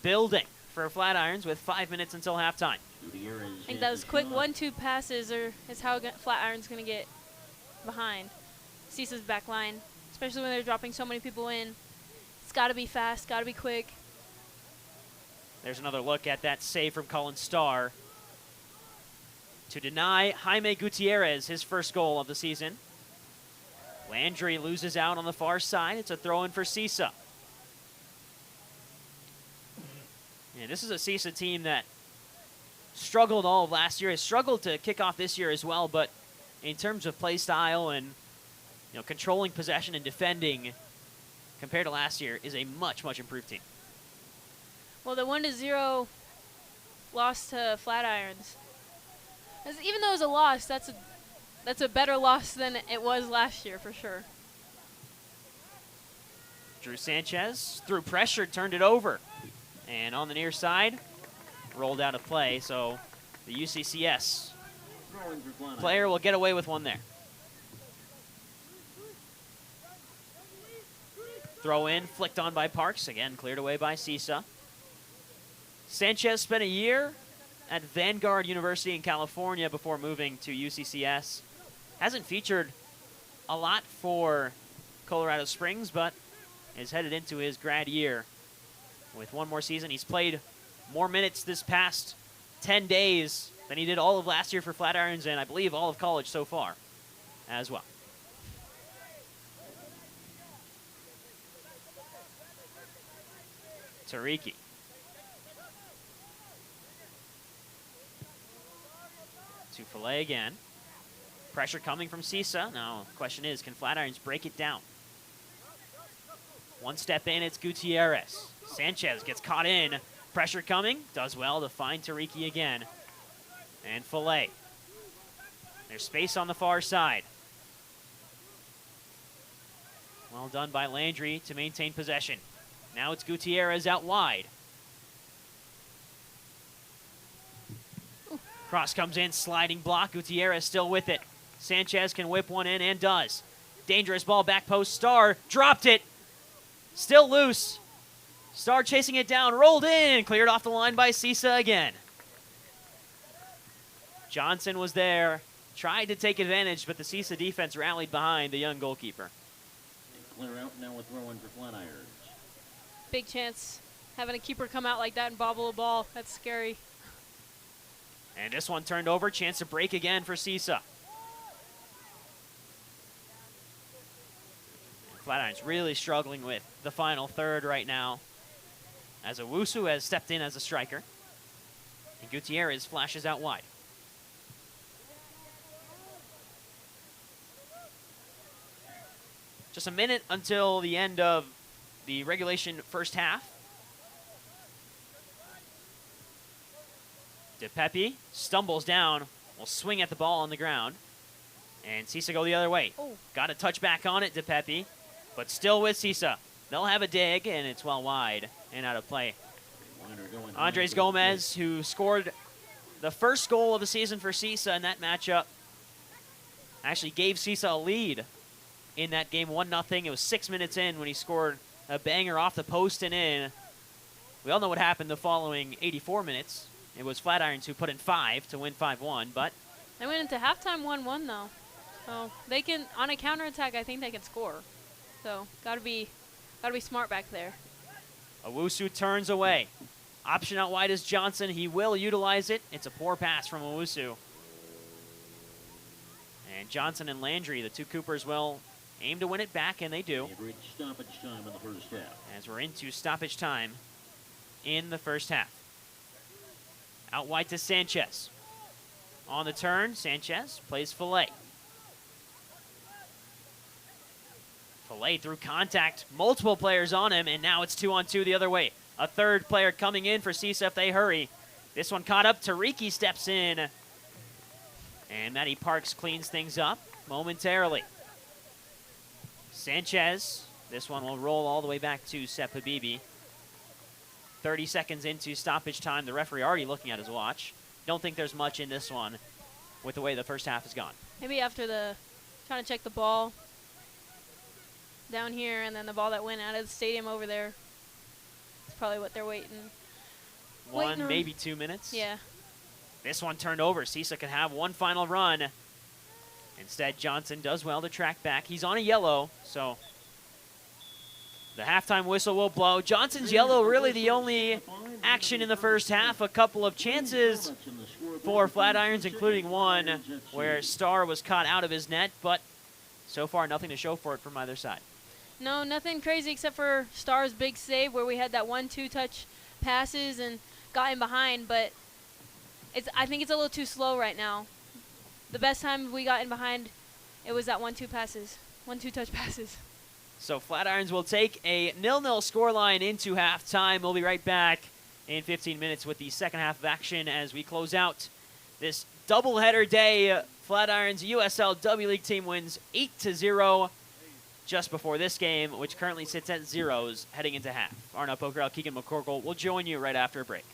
building for Flatirons with 5 minutes until halftime. I think those quick 1-2 passes is how Flatirons going to get behind CISA's back line, especially when they're dropping so many people in. It's got to be fast, got to be quick. There's another look at that save from Colin Starr to deny Jaime Gutierrez his first goal of the season. Landry loses out on the far side. It's a throw-in for CISA. And this is a CISA team that struggled all of last year, has struggled to kick off this year as well, but in terms of play style and controlling possession and defending compared to last year is a much, much improved team. Well, the 1-0 loss to Flatirons, even though it was a loss, that's a better loss than it was last year for sure. Drew Sanchez, through pressure, turned it over. And on the near side, rolled out of play, so the UCCS player will get away with one there. Throw in, flicked on by Parks, again cleared away by CISA. Sanchez spent a year at Vanguard University in California before moving to UCCS. Hasn't featured a lot for Colorado Springs, but is headed into his grad year with one more season. He's played more minutes this past 10 days than he did all of last year for Flatirons, and I believe all of college so far as well. Tariki. To Fillet again. Pressure coming from CISA. Now, the question is, can Flatirons break it down? One step in, it's Gutierrez. Sanchez gets caught in. Pressure coming. Does well to find Tariki again. And Fillet. There's space on the far side. Well done by Landry to maintain possession. Now it's Gutierrez out wide. Cross comes in, sliding block. Gutierrez still with it. Sanchez can whip one in and does. Dangerous ball, back post. Starr dropped it. Still loose. Starr chasing it down, rolled in, cleared off the line by CISA again. Johnson was there, tried to take advantage, but the CISA defense rallied behind the young goalkeeper. Clear out now with throw-in for Flatirons. Big chance having a keeper come out like that and bobble a ball. That's scary. And this one turned over, chance to break again for CISA. Flatirons really struggling with the final third right now, as Owusu has stepped in as a striker. And Gutierrez flashes out wide. Just a minute until the end of the regulation first half. DePepe stumbles down, will swing at the ball on the ground. And CISA go the other way. Oh. Got a touch back on it, DePepe, but still with CISA. They'll have a dig, and it's well wide and out of play. Andres Gomez, who scored the first goal of the season for CISA in that matchup, actually gave CISA a lead in that game, 1-0. It was 6 minutes in when he scored a banger off the post and in. We all know what happened the following 84 minutes. It was Flatirons who put in 5 to win 5-1, but They went into halftime 1-1 though. So they can, on a counterattack, I think they can score. So gotta be smart back there. Owusu turns away. Option out wide is Johnson. He will utilize it. It's a poor pass from Owusu. And Johnson and Landry, the two Coopers, will aim to win it back, and they do. Stoppage time in the first half. As we're into stoppage time in the first half. Out wide to Sanchez. On the turn, Sanchez plays Fillet. Fillet through contact, multiple players on him, and now it's 2-on-2 the other way. A third player coming in for CISA if they hurry. This one caught up, Tariki steps in. And Matty Parks cleans things up momentarily. Sanchez, this one will roll all the way back to Sep Habibi. 30 seconds into stoppage time. The referee already looking at his watch. Don't think there's much in this one with the way the first half has gone. Maybe after trying to check the ball down here and then the ball that went out of the stadium over there. It's probably what they're waiting. Maybe 2 minutes. Yeah. This one turned over. CISA can have one final run. Instead, Johnson does well to track back. He's on a yellow, so the halftime whistle will blow. Johnson's yellow really the only action in the first half. A couple of chances for Flatirons, including one where Starr was caught out of his net, but so far nothing to show for it from either side. No, nothing crazy except for Starr's big save where we had that 1-2 touch passes and got in behind, but I think it's a little too slow right now. The best time we got in behind, it was that 1-2 touch passes. So Flatirons will take a 0-0 scoreline into halftime. We'll be right back in 15 minutes with the second half of action as we close out this doubleheader day. Flatirons USL W League team wins 8-0 just before this game, which currently sits at 0s heading into half. Arnaud Pokerel, Keegan McCorkle will join you right after a break.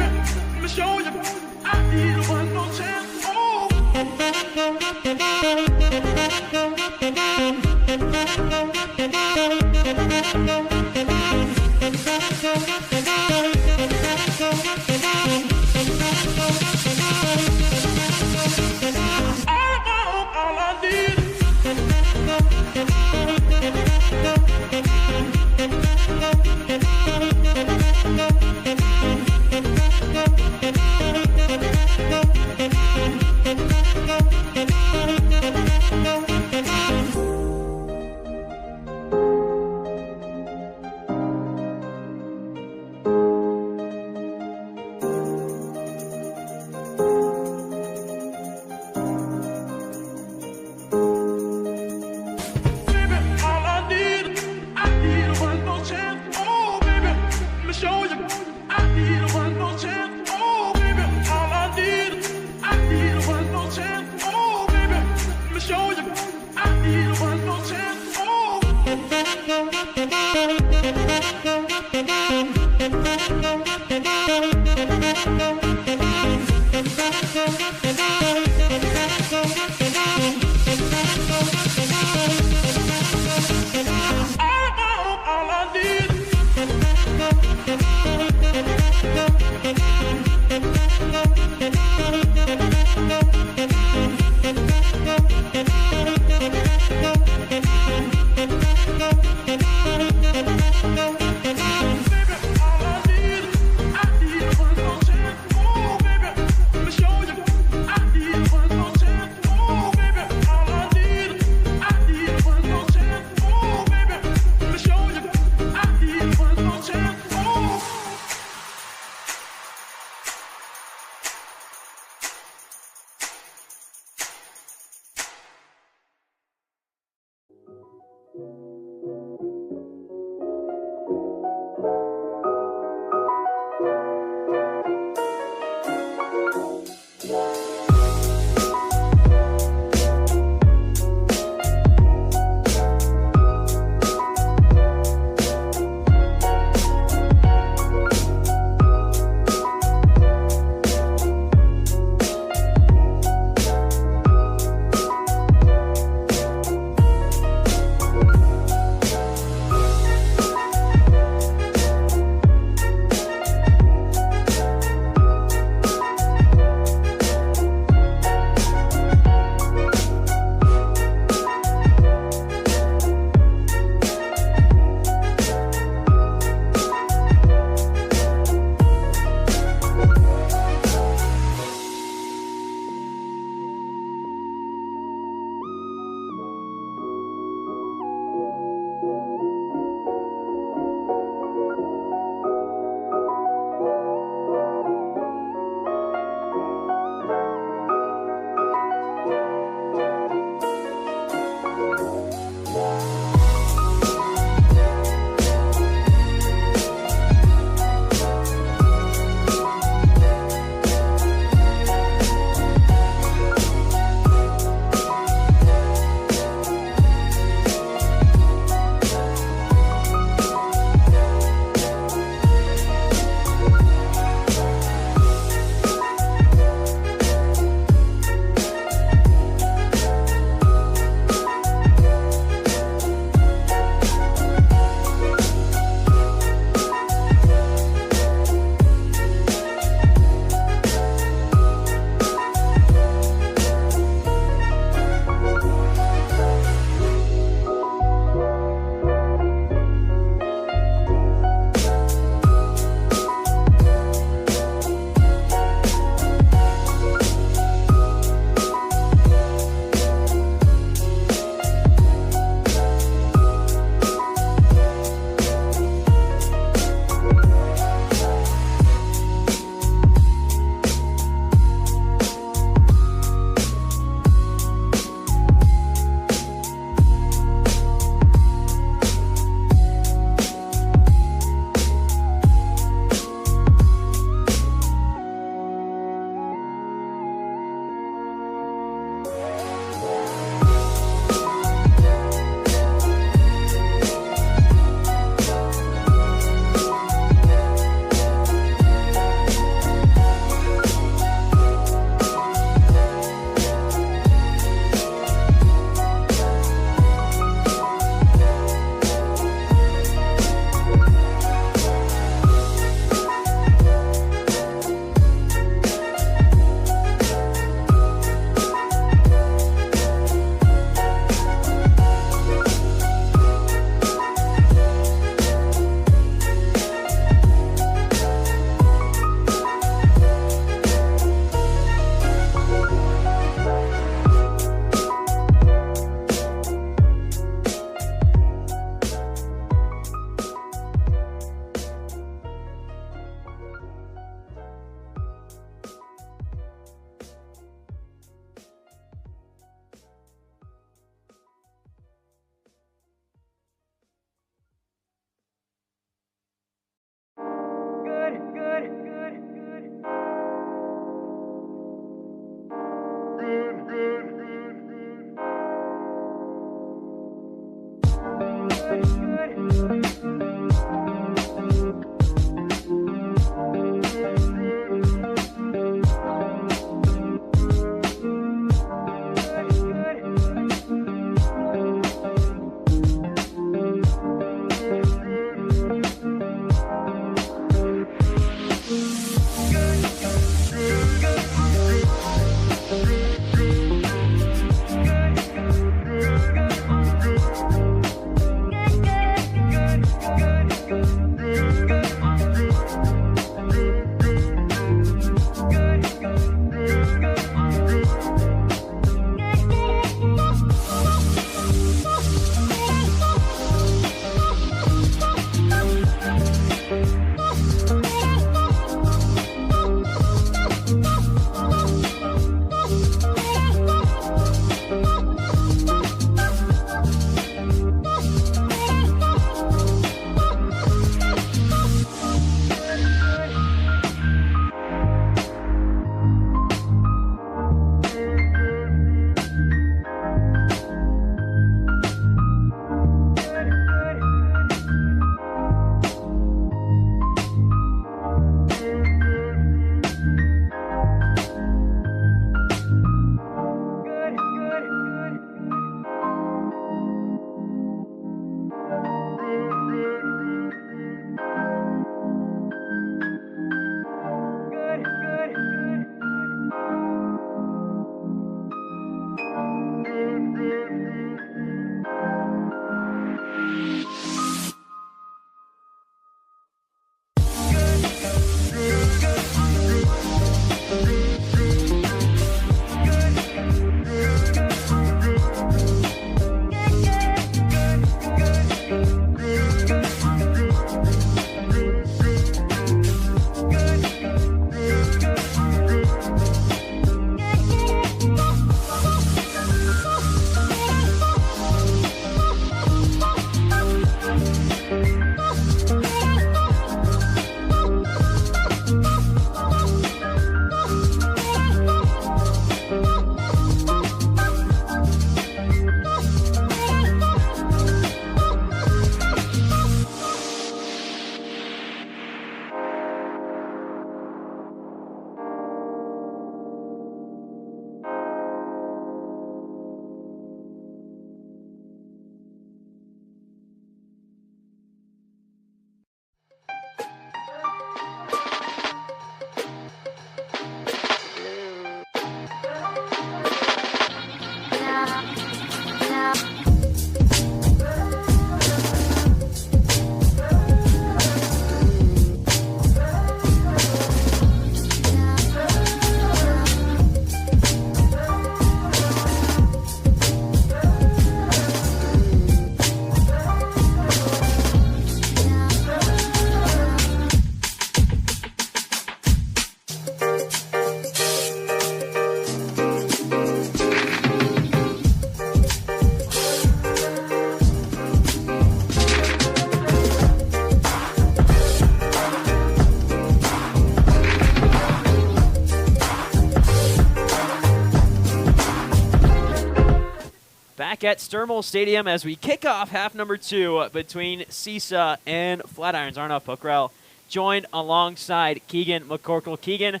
at Stermole Stadium as we kick off half number 2 between CISA and Flatirons. Arnav Pokral joined alongside Keegan McCorkle. Keegan,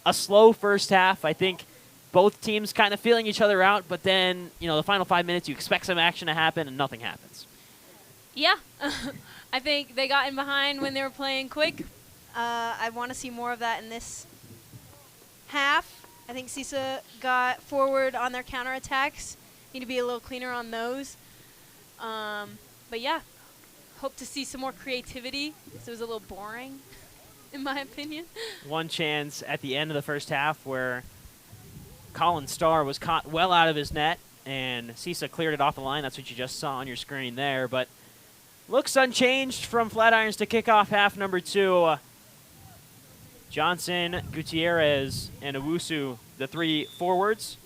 a slow first half. I think both teams kind of feeling each other out, but then, the final 5 minutes, you expect some action to happen, and nothing happens. Yeah. I think they got in behind when they were playing quick. I want to see more of that in this half. I think CISA got forward on their counterattacks. Need to be a little cleaner on those. But yeah, hope to see some more creativity because it was a little boring, in my opinion. One chance at the end of the first half where Colin Starr was caught well out of his net, and CISA cleared it off the line. That's what you just saw on your screen there. But looks unchanged from Flatirons to kick off half number 2. Johnson, Gutierrez, and Owusu, the 3 forwards.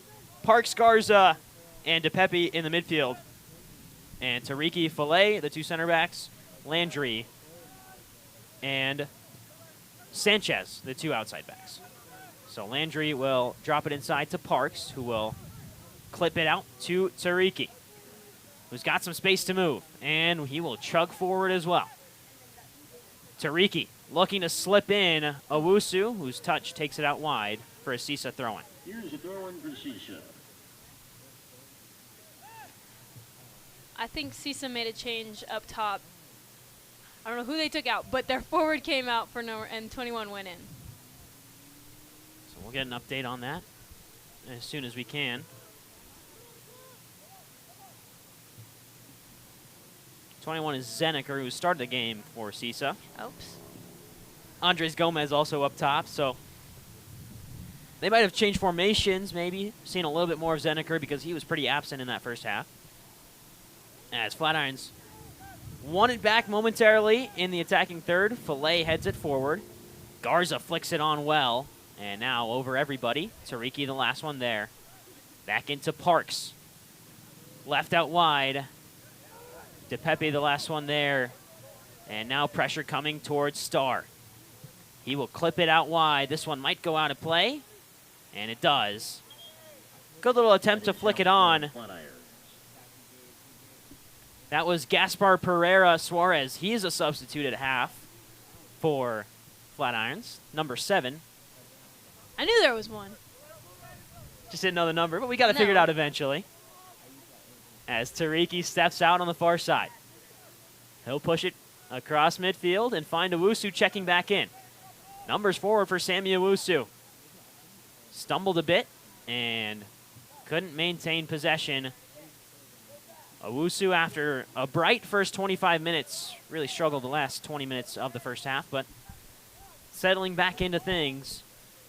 Parks, Garza, and DePepe in the midfield. And Tariki Fillet, the 2 center backs. Landry and Sanchez, the 2 outside backs. So Landry will drop it inside to Parks, who will clip it out to Tariki, who's got some space to move. And he will chug forward as well. Tariki looking to slip in Owusu, whose touch takes it out wide for a CISA throw-in. Here's a throw-in for CISA. I think CISA made a change up top. I don't know who they took out, but their forward came out for and 21 went in. So we'll get an update on that as soon as we can. 21 is Zeneker, who started the game for CISA. Oops. Andres Gomez also up top, so they might have changed formations, maybe. Seen a little bit more of Zeneker because he was pretty absent in that first half. As Flatirons won it back momentarily in the attacking third. Fillet heads it forward. Garza flicks it on well. And now over everybody. Tariki, the last one there. Back into Parks. Left out wide. DePepe, the last one there. And now pressure coming towards Starr. He will clip it out wide. This one might go out of play. And it does. Good little attempt to flick it on. That was Gaspar Pereira Suarez. He is a substitute at half for Flatirons, number 7. I knew there was one. Just didn't know the number, but we got to figure it out eventually. As Tariki steps out on the far side. He'll push it across midfield and find Owusu checking back in. Numbers forward for Sammy Owusu. Stumbled a bit and couldn't maintain possession. Owusu, after a bright first 25 minutes, really struggled the last 20 minutes of the first half, but settling back into things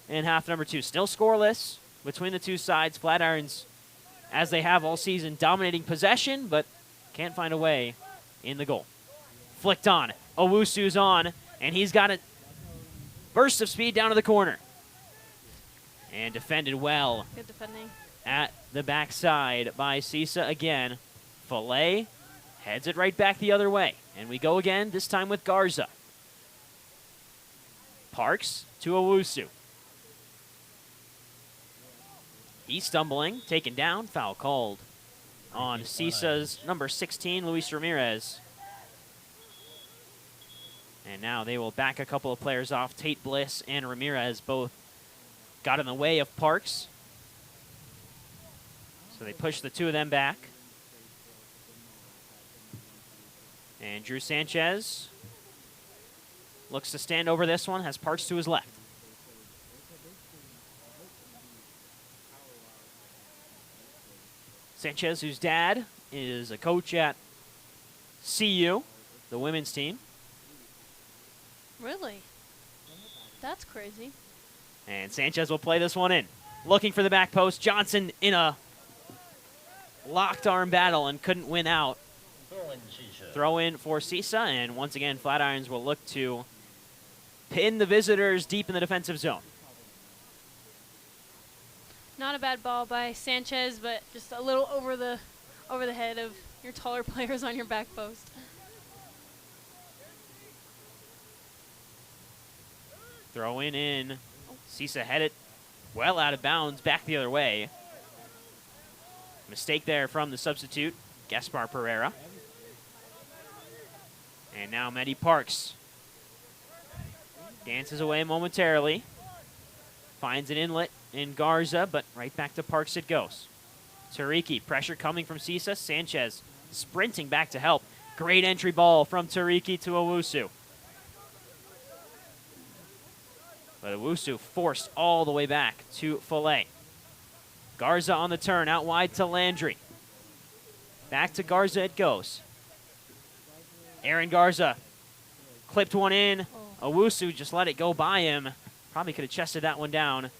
in half number 2. Still scoreless between the two sides. Flatirons, as they have all season, dominating possession, but can't find a way in the goal. Flicked on. Owusu's on, and he's got a burst of speed down to the corner. And defended well. Good defending. At the backside by CISA again. Fillet heads it right back the other way. And we go again, this time with Garza. Parks to Owusu. He's stumbling, taken down, foul called on CISA's number 16, Luis Ramirez. And now they will back a couple of players off. Tate Bliss and Ramirez both got in the way of Parks. So they push the two of them back. And Drew Sanchez looks to stand over this one, has Parks to his left. Sanchez, whose dad is a coach at CU, the women's team. Really? That's crazy. And Sanchez will play this one in. Looking for the back post. Johnson in a locked arm battle and couldn't win out. Throw in for CISA, and once again, Flatirons will look to pin the visitors deep in the defensive zone. Not a bad ball by Sanchez, but just a little over the head of your taller players on your back post. Throw in. CISA headed well out of bounds, back the other way. Mistake there from the substitute, Gaspar Pereira. And now Mehdi Parks dances away momentarily. Finds an inlet in Garza, but right back to Parks it goes. Tariki, pressure coming from CISA. Sanchez sprinting back to help. Great entry ball from Tariki to Owusu. But Owusu forced all the way back to Fillet. Garza on the turn, out wide to Landry. Back to Garza it goes. Aaron Garza clipped one in. Owusu just let it go by him. Probably could have chested that one down.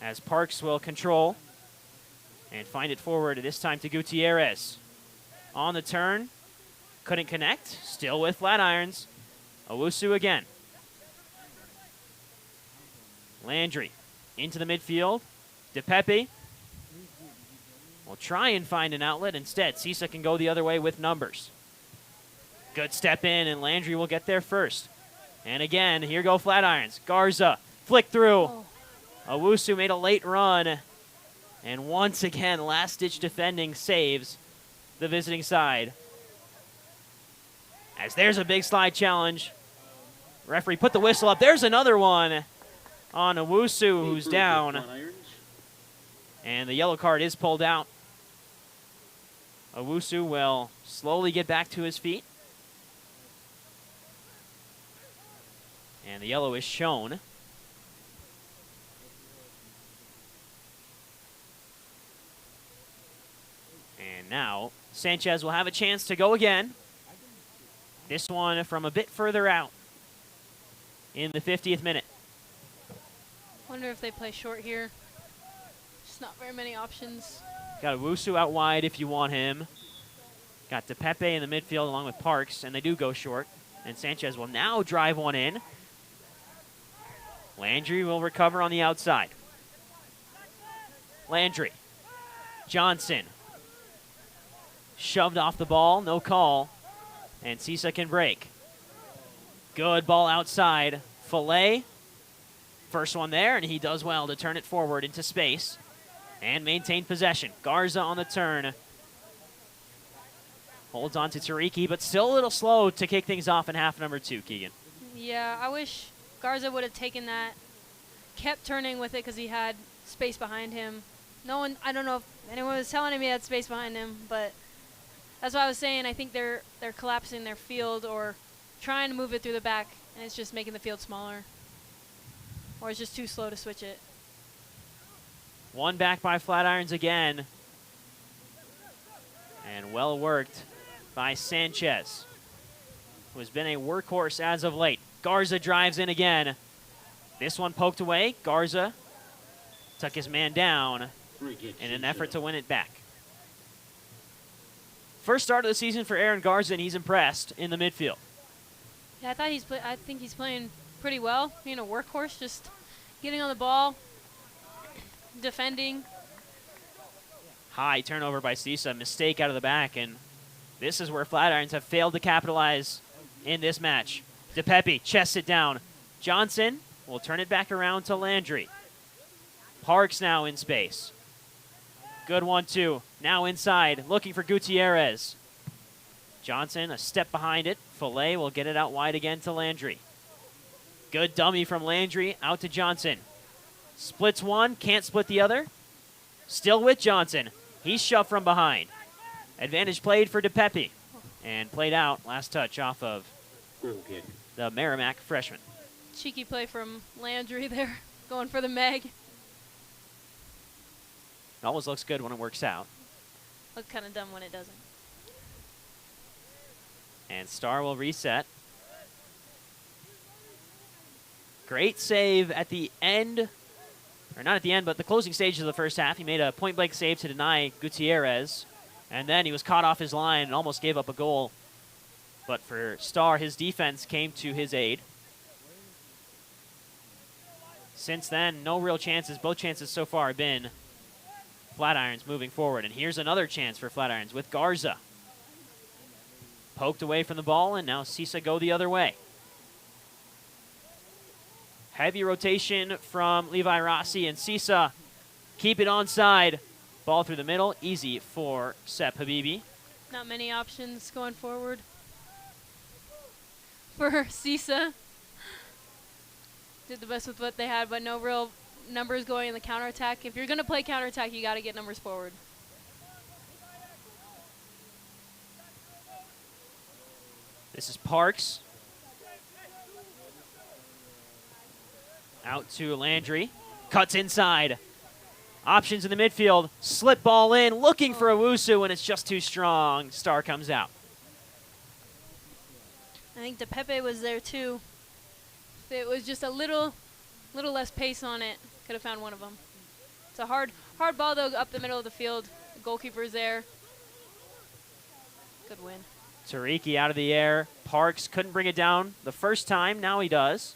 As Parks will control and find it forward, this time to Gutierrez. On the turn, couldn't connect. Still with Flatirons. Owusu again. Landry into the midfield. DePepe will try and find an outlet. Instead, CISA can go the other way with numbers. Good step in, and Landry will get there first. And again, here go Flatirons. Garza, flick through. Owusu made a late run. And once again, last-ditch defending saves the visiting side. As there's a big slide challenge. Referee put the whistle up. There's another one on Owusu, who's down. And the yellow card is pulled out. Owusu will slowly get back to his feet. And the yellow is shown. And now Sanchez will have a chance to go again. This one from a bit further out in the 50th minute. Wonder if they play short here. Just not very many options. Got Owusu out wide if you want him. Got DePepe in the midfield along with Parks, and they do go short. And Sanchez will now drive one in. Landry will recover on the outside. Landry. Johnson. Shoved off the ball, no call. And CISA can break. Good ball outside. Fillet. First one there, and he does well to turn it forward into space and maintain possession. Garza on the turn. Holds on to Tariki, but still a little slow to kick things off in half number 2, Keegan. Yeah, I wish Garza would have taken that, kept turning with it because he had space behind him. No one, I don't know if anyone was telling him he had space behind him, but that's what I was saying. I think they're collapsing their field or trying to move it through the back, and it's just making the field smaller. Or it's just too slow to switch it. One back by Flatirons again. And well worked by Sanchez, who has been a workhorse as of late. Garza drives in again. This one poked away. Garza took his man down in an effort to win it back. First start of the season for Aaron Garza, and he's impressed in the midfield. Yeah, I think he's playing pretty well. Being a workhorse, just getting on the ball, defending. High turnover by CISA, mistake out of the back, and this is where Flatirons have failed to capitalize in this match. DePepe chests it down. Johnson will turn it back around to Landry. Parks now in space. Good 1-2. Now inside, looking for Gutierrez. Johnson a step behind it. Fillet will get it out wide again to Landry. Good dummy from Landry, out to Johnson. Splits one, can't split the other. Still with Johnson. He's shoved from behind. Advantage played for DePepe. And played out, last touch off of the Merrimack freshman. Cheeky play from Landry there, going for the Meg. It always looks good when it works out. Looks kind of dumb when it doesn't. And Star will reset. Great save at the end, or not at the end, but the closing stage of the first half. He made a point-blank save to deny Gutierrez, and then he was caught off his line and almost gave up a goal. But for Star, his defense came to his aid. Since then, no real chances. Both chances so far have been Flatirons moving forward. And here's another chance for Flatirons with Garza. Poked away from the ball, and now CISA go the other way. Heavy rotation from Levi Rossi, and CISA keep it onside. Ball through the middle, easy for Sep Habibi. Not many options going forward for CISA. Did the best with what they had, but no real numbers going in the counterattack. If you're going to play counterattack, you got to get numbers forward. This is Parks. Out to Landry. Cuts inside. Options in the midfield. Slip ball in. Looking for Owusu, and it's just too strong. Star comes out. I think DePepe was there too. If it was just a little less pace on it, could have found one of them. It's a hard ball though up the middle of the field. The goalkeeper's there. Good win. Tariki out of the air. Parks couldn't bring it down the first time. Now he does.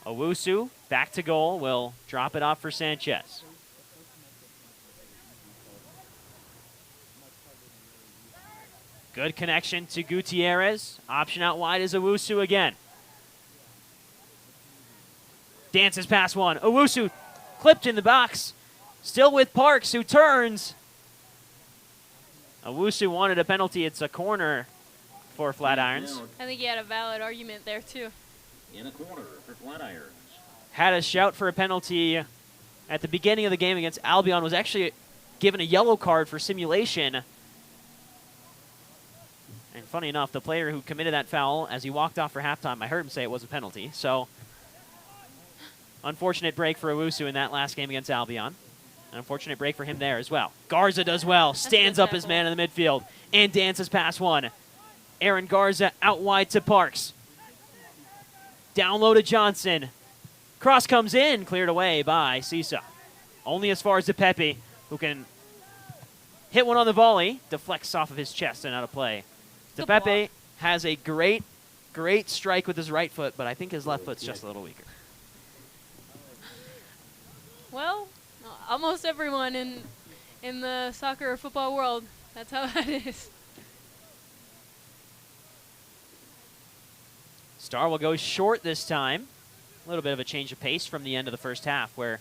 Owusu back to goal. Will drop it off for Sanchez. Good connection to Gutierrez. Option out wide is Owusu again. Dances past one. Owusu clipped in the box. Still with Parks, who turns. Owusu wanted a penalty. It's a corner for Flatirons. I think he had a valid argument there too. In a corner for Flatirons. Had a shout for a penalty at the beginning of the game against Albion. Was actually given a yellow card for simulation. And funny enough, the player who committed that foul, as he walked off for halftime, I heard him say it was a penalty. So, unfortunate break for Owusu in that last game against Albion. An unfortunate break for him there as well. Garza does well, stands up his man in the midfield, and dances past one. Aaron Garza out wide to Parks. Down low to Johnson. Cross comes in, cleared away by CISA. Only as far as DePepe, who can hit one on the volley, deflects off of his chest and out of play. DePepe has a great strike with his right foot, but I think his left foot's just a little weaker. Well, almost everyone in the soccer or football world, that's how that is. Star will go short this time. A little bit of a change of pace from the end of the first half, where it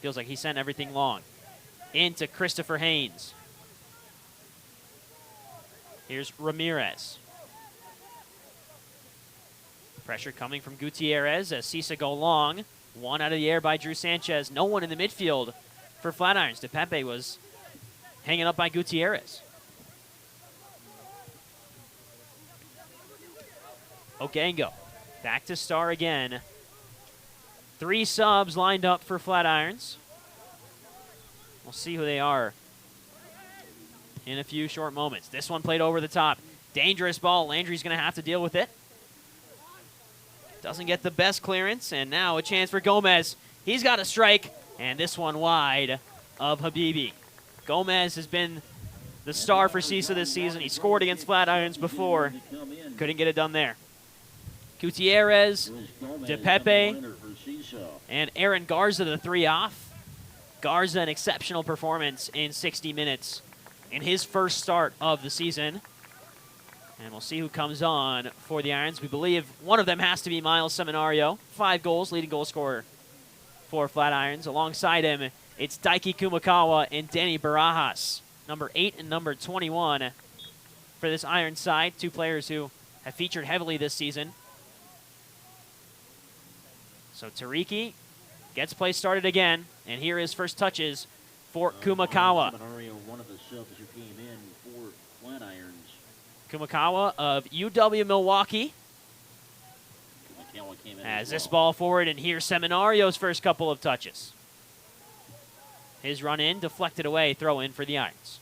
feels like he sent everything long. Into Christopher Haynes. Here's Ramirez. Pressure coming from Gutierrez as CISA go long. One out of the air by Drew Sanchez. No one in the midfield for Flatirons. DePepe was hanging up by Gutierrez. Ogango. Back to Star again. 3 subs lined up for Flatirons. We'll see who they are in a few short moments. This one played over the top. Dangerous ball. Landry's going to have to deal with it. Doesn't get the best clearance, and now a chance for Gomez. He's got a strike, and this one wide of Habibi. Gomez has been the star for CISA this season. He scored against Flatirons before. Couldn't get it done there. Gutierrez, DePepe, and Aaron Garza, the 3 off. Garza, an exceptional performance in 60 minutes in his first start of the season. And we'll see who comes on for the Irons. We believe one of them has to be Miles Seminario. 5 goals, leading goal scorer for Flatirons. Alongside him, it's Daiki Kumakawa and Danny Barajas, number 8 and number 21 for this Iron side. 2 players who have featured heavily this season. So Tariki gets play started again, and here is first touches for Kumakawa. One of the subs who came in for Flatirons. Kumakawa of UW Milwaukee. As this ball forward, and here's Seminario's first couple of touches. His run in, deflected away, throw in for the Irons.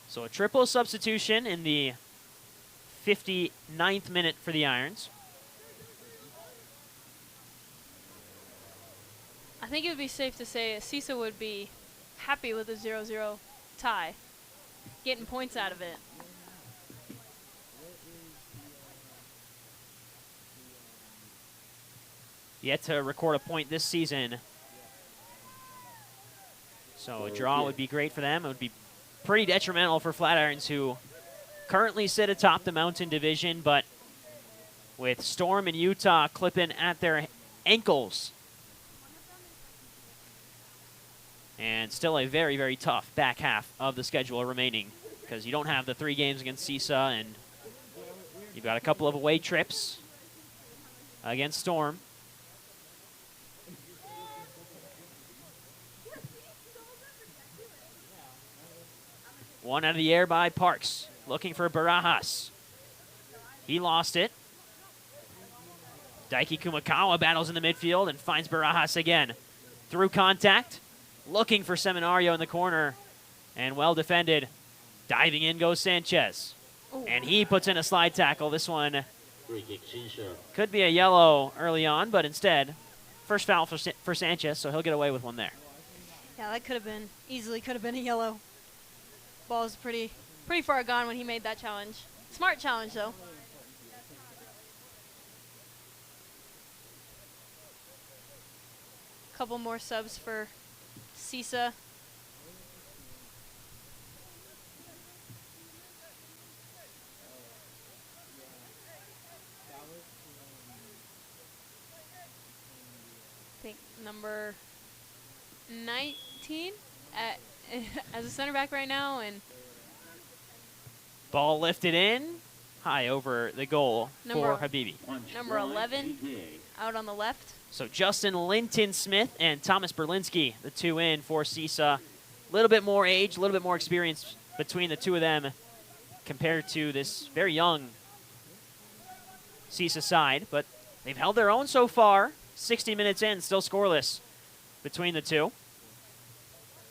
So a triple substitution in the 59th minute for the Irons. I think it would be safe to say CISA would be happy with a 0-0 tie, getting points out of it. Yet to record a point this season. So a draw would be great for them. It would be pretty detrimental for Flatirons, who currently sit atop the Mountain Division, but with Storm and Utah clipping at their ankles, And still a very, very tough back half of the schedule remaining because you don't have the 3 games against CISA, and you've got a couple of away trips against Storm. One out of the air by Parks, looking for Barajas. He lost it. Daiki Kumakawa battles in the midfield and finds Barajas again. Through contact, looking for Seminario in the corner, and well defended. Diving in goes Sanchez. Ooh. And he puts in a slide tackle. This one could be a yellow early on, but instead, first foul for Sanchez, so he'll get away with one there. Yeah, that easily could have been a yellow. Ball was pretty far gone when he made that challenge. Smart challenge, though. Couple more subs for CISA. I think number 19 as a center back right now, and ball lifted in high over the goal for Number- Habibi. number 11 out on the left. So Justin Linton-Smith and Thomas Berlinski, the 2 in for CISA. A little bit more age, a little bit more experience between the 2 of them compared to this very young CISA side, but they've held their own so far. 60 minutes in, still scoreless between the 2.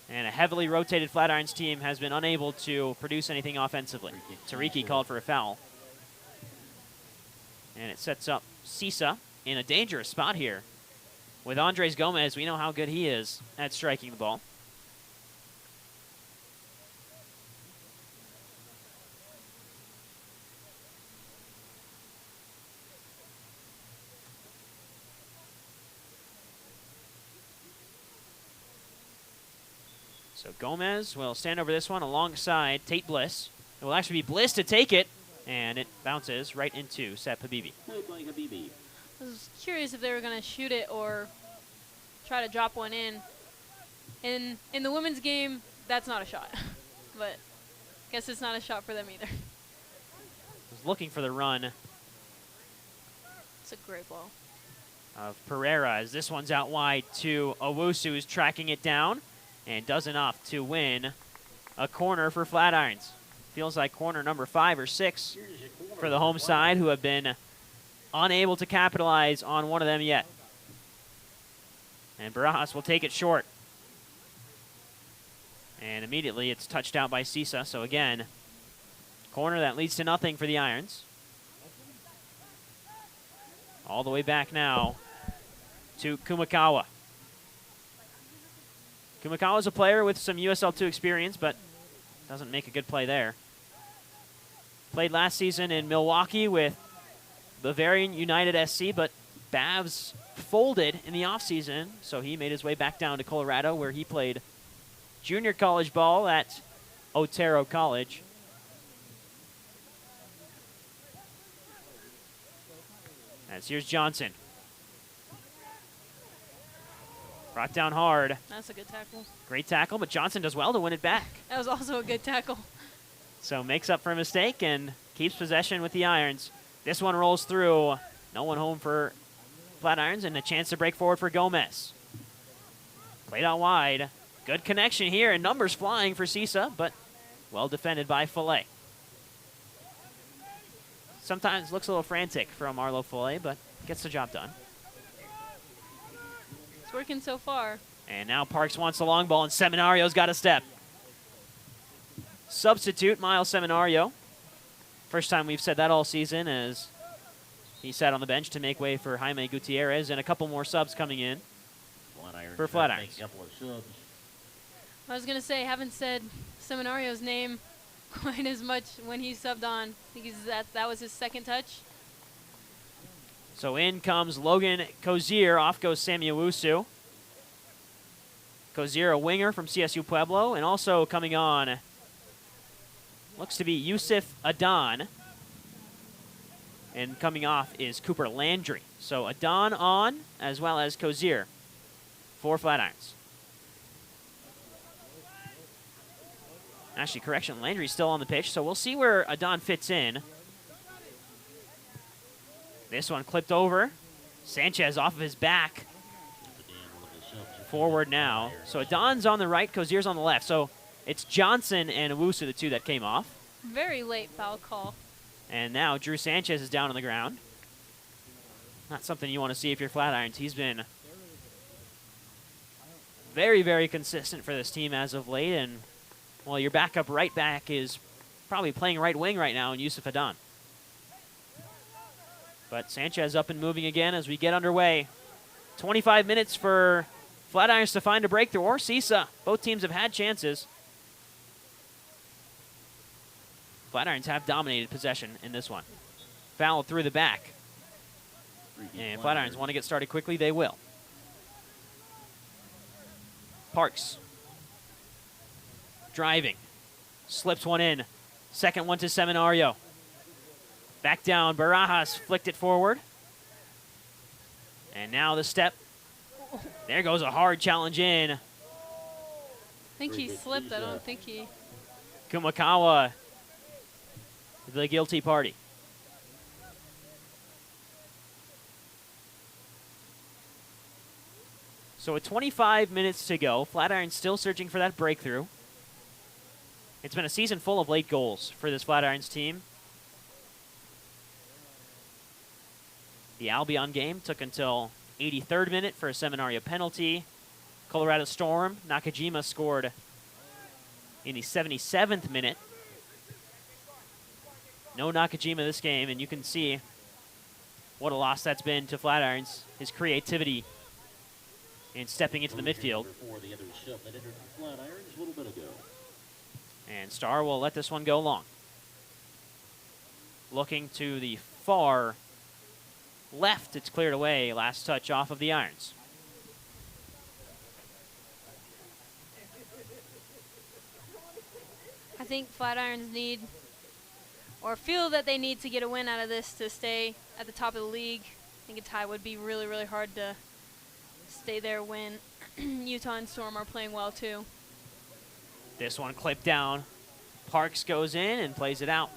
And a heavily rotated Flatirons team has been unable to produce anything offensively. Tariki called for a foul. And it sets up CISA in a dangerous spot here. With Andres Gomez, we know how good he is at striking the ball. So Gomez will stand over this one alongside Tate Bliss. It will actually be Bliss to take it, and it bounces right into Sep Habibi. I was curious if they were going to shoot it or try to drop one in. In the women's game, that's not a shot. But I guess it's not a shot for them either. Was looking for the run It's a great ball. of Pereira as this one's out wide to Owusu, who's tracking it down and does enough to win a corner for Flatirons. Feels like corner number 5 or 6 for the home side, who have been unable to capitalize on one of them yet. And Barajas will take it short. And immediately it's touched out by CISA. So again, corner that leads to nothing for the Irons. All the way back now to Kumakawa. Kumakawa is a player with some USL 2 experience, but doesn't make a good play there. Played last season in Milwaukee with Bavarian United SC, but Bavs folded in the offseason, so he made his way back down to Colorado, where he played junior college ball at Otero College. As here's Johnson. Brought down hard. That's a good tackle. Great tackle, but Johnson does well to win it back. That was also a good tackle. So makes up for a mistake and keeps possession with the Irons. This one rolls through. No one home for Flatirons, and a chance to break forward for Gomez. Played out wide. Good connection here, and numbers flying for CISA, but well defended by Fillet. Sometimes looks a little frantic from Arlo Fillet, but gets the job done. It's working so far. And now Parks wants the long ball, and Seminario's got a step. Substitute Miles Seminario. First time we've said that all season, as he sat on the bench to make way for Jaime Gutierrez, and a couple more subs coming in for Flatirons. I was going to say, haven't said Seminario's name quite as much when he subbed on, because that was his second touch. So in comes Logan Cozier. Off goes Sammy Owusu. Cozier, a winger from CSU Pueblo, and also coming on looks to be Yusuf Adan. And coming off is Cooper Landry. So Adan on, as well as Cozier for Flatirons. Actually, correction, Landry's still on the pitch, so we'll see where Adon fits in. This one clipped over. Sanchez off of his back. Forward now. So Adon's on the right, Kozier's on the left. So it's Johnson and Owusu, the two that came off. Very late foul call. And now Drew Sanchez is down on the ground. Not something you want to see if you're Flatirons. He's been very, very consistent for this team as of late. And, well, your backup right back is probably playing right wing right now in Yusuf Adon. But Sanchez up and moving again as we get underway. 25 minutes for Flatirons to find a breakthrough, or CISA. Both teams have had chances. Flatirons have dominated possession in this one. Foul through the back. And Flatirons want to get started quickly, they will. Parks. Driving. Slips one in. Second one to Seminario. Back down, Barajas flicked it forward. And now the step. There goes a hard challenge in. I think he slipped. I don't think he... Kumakawa, the guilty party. So with 25 minutes to go, Flatirons still searching for that breakthrough. It's been a season full of late goals for this Flatirons team. The Albion game took until 83rd minute for a Seminario penalty. Colorado Storm, Nakajima scored in the 77th minute. No Nakajima this game, and you can see what a loss that's been to Flatirons. His creativity in stepping into the midfield. And Star will let this one go long. Looking to the far left, it's cleared away. Last touch off of the irons. I think Flatirons need, or feel that they need to get a win out of this to stay at the top of the league. I think a tie would be really, really hard to stay there when Utah and Storm are playing well too. This one clipped down. Parks goes in and plays it out.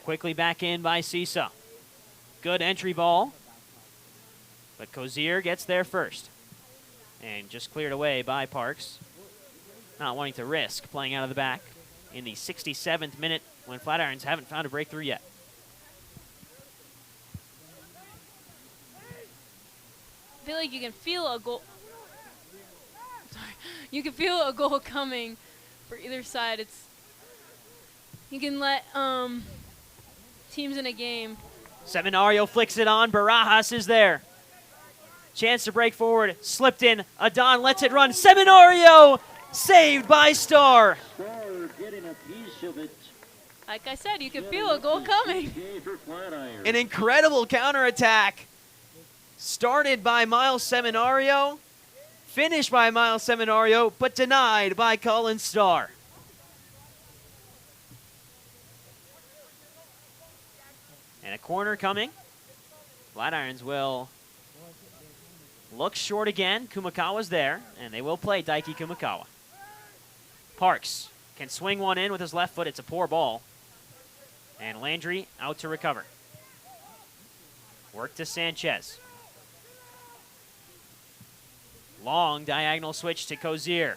Quickly back in by CISA. Good entry ball. But Kozier gets there first. And just cleared away by Parks. Not wanting to risk playing out of the back in the 67th minute when Flatirons haven't found a breakthrough yet. I feel like you can feel a goal. Sorry. You can feel a goal coming for either side. It's, you can let teams in a game. Seminario flicks it on. Barajas is there. Chance to break forward. Slipped in. Adon lets it run. Seminario saved by Star. Star getting a piece of it. Like I said, you can feel a goal coming. An incredible counterattack. Started by Miles Seminario. Finished by Miles Seminario, but denied by Colin Starr. And a corner coming. Flatirons will look short again. Kumakawa's there, and they will play Daiki Kumakawa. Parks can swing one in with his left foot. It's a poor ball. And Landry out to recover. Work to Sanchez. Long diagonal switch to Kozier.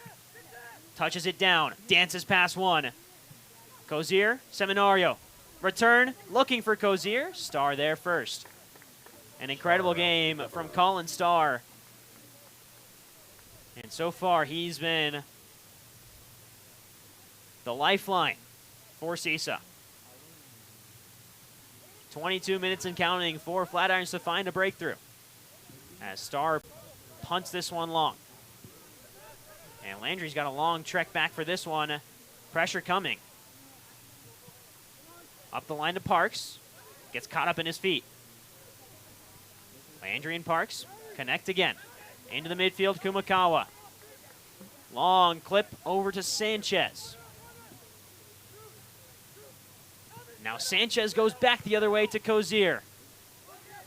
Touches it down. Dances past one. Kozier, Seminario. Return, looking for Kozier. Star there first. An incredible game from Colin Starr. And so far, he's been the lifeline for CISA. 22 minutes and counting for Flatirons to find a breakthrough. As Starr punts this one long. And Landry's got a long trek back for this one. Pressure coming. Up the line to Parks. Gets caught up in his feet. Landry and Parks connect again. Into the midfield, Kumakawa. Long clip over to Sanchez. Now Sanchez goes back the other way to Kozier.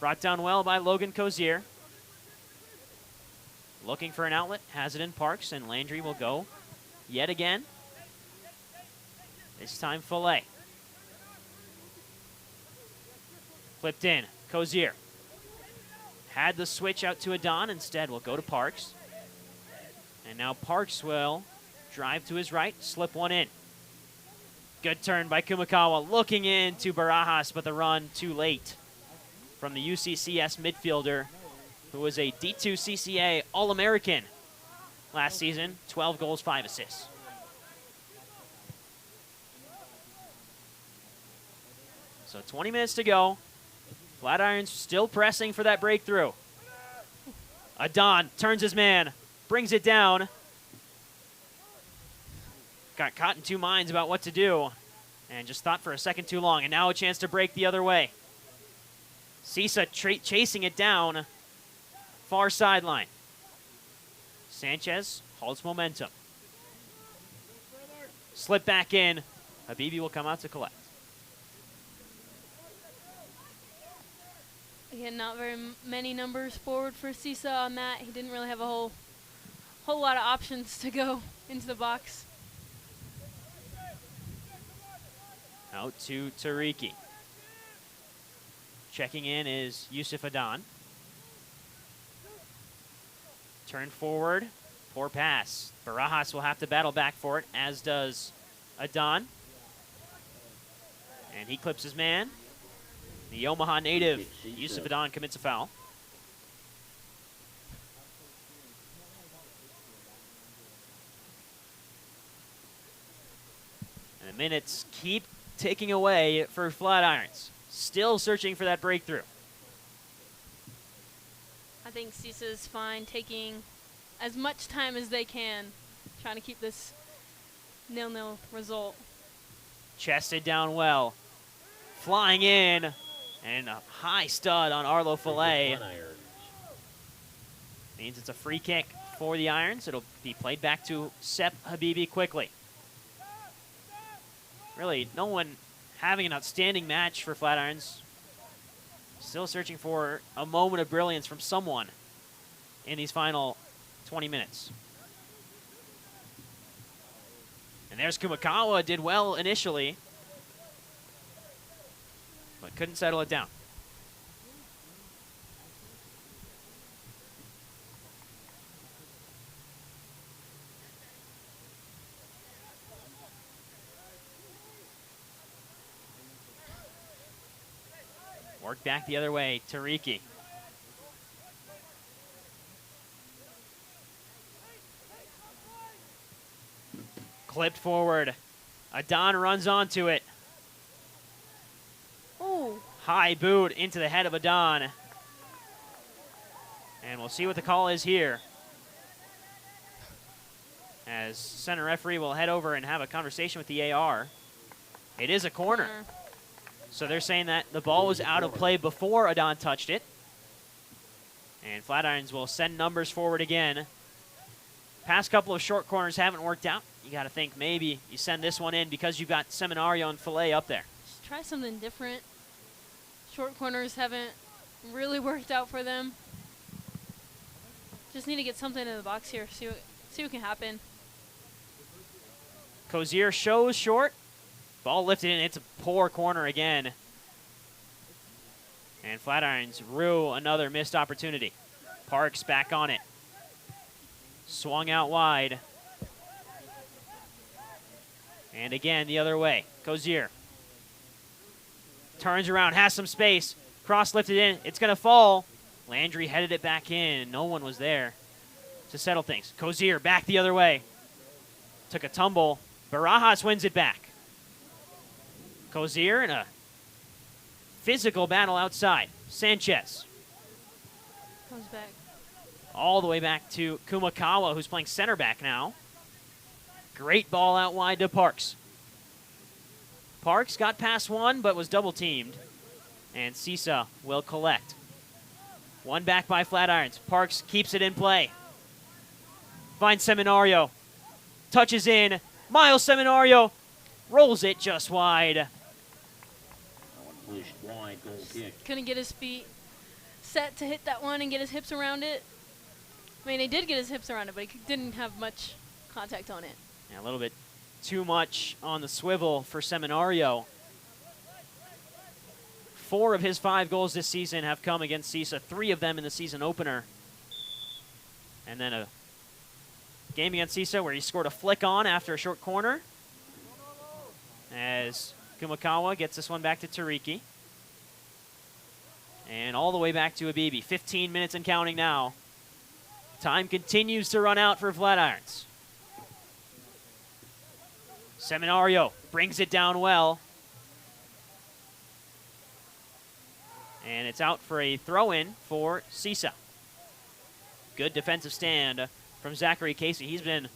Brought down well by Logan Cozier. Looking for an outlet, has it in Parks, and Landry will go yet again. This time Fillet. Flipped in, Cozier. Had the switch out to Adon, instead will go to Parks. And now Parks will drive to his right, slip one in. Good turn by Kumakawa, looking into Barajas, but the run too late from the UCCS midfielder, who was a D2 CCA All-American last season, 12 goals, 5 assists. So 20 minutes to go. Flatirons still pressing for that breakthrough. Adon turns his man, brings it down. Got caught in two minds about what to do and just thought for a second too long, and now a chance to break the other way. CISA chasing it down, far sideline. Sanchez holds momentum. Slip back in. Habibi will come out to collect. Again, not very many numbers forward for CISA on that. He didn't really have a whole lot of options to go into the box. Out to Tariki. Checking in is Yusuf Adon. Turn forward, poor pass. Barajas will have to battle back for it, as does Adon. And he clips his man. The Omaha native, Yusuf Adon, commits a foul. And the minutes keep ticking away for Flatirons. Still searching for that breakthrough. I think CISA is fine taking as much time as they can, trying to keep this 0-0 result. Chested down well. Flying in. And a high stud on Arlo Fillet. Means it's a free kick for the Irons. It'll be played back to Sep Habibi quickly. Really, no one having an outstanding match for Flatirons. Still searching for a moment of brilliance from someone in these final 20 minutes. And there's Kumakawa, did well initially, but couldn't settle it down. Work back the other way, Tariki. Clipped forward. Adon runs onto it. Oh, High boot into the head of Adon. And we'll see what the call is here, as center referee will head over and have a conversation with the AR. It is a corner. So they're saying that the ball was out of play before Adon touched it. And Flatirons will send numbers forward again. Past couple of short corners haven't worked out. You got to think maybe you send this one in because you've got Seminario and Fillet up there. Just try something different. Short corners haven't really worked out for them. Just need to get something in the box here, see what can happen. Cozier shows short. Ball lifted in. It's a poor corner again. And Flatirons rue another missed opportunity. Parks back on it. Swung out wide. And again, the other way. Cozier turns around, has some space. Cross lifted in. It's going to fall. Landry headed it back in. No one was there to settle things. Cozier back the other way. Took a tumble. Barajas wins it back. Cozier in a physical battle outside. Sanchez. Comes back. All the way back to Kumakawa, who's playing center back now. Great ball out wide to Parks. Parks got past one, but was double teamed. And CISA will collect. One back by Flatirons. Parks keeps it in play. Finds Seminario. Touches in. Miles Seminario rolls it just wide. Pushed wide, goal kick. Couldn't get his feet set to hit that one and get his hips around it. I mean, he did get his hips around it, but he didn't have much contact on it. Yeah, a little bit too much on the swivel for Seminario. 4 of his 5 goals this season have come against CISA, 3 of them in the season opener. And then a game against CISA where he scored a flick on after a short corner, as Kumakawa gets this one back to Tariki. And all the way back to Abibi. 15 minutes and counting now. Time continues to run out for Flatirons. Seminario brings it down well. And it's out for a throw-in for CISA. Good defensive stand from Zachary Casey. He's been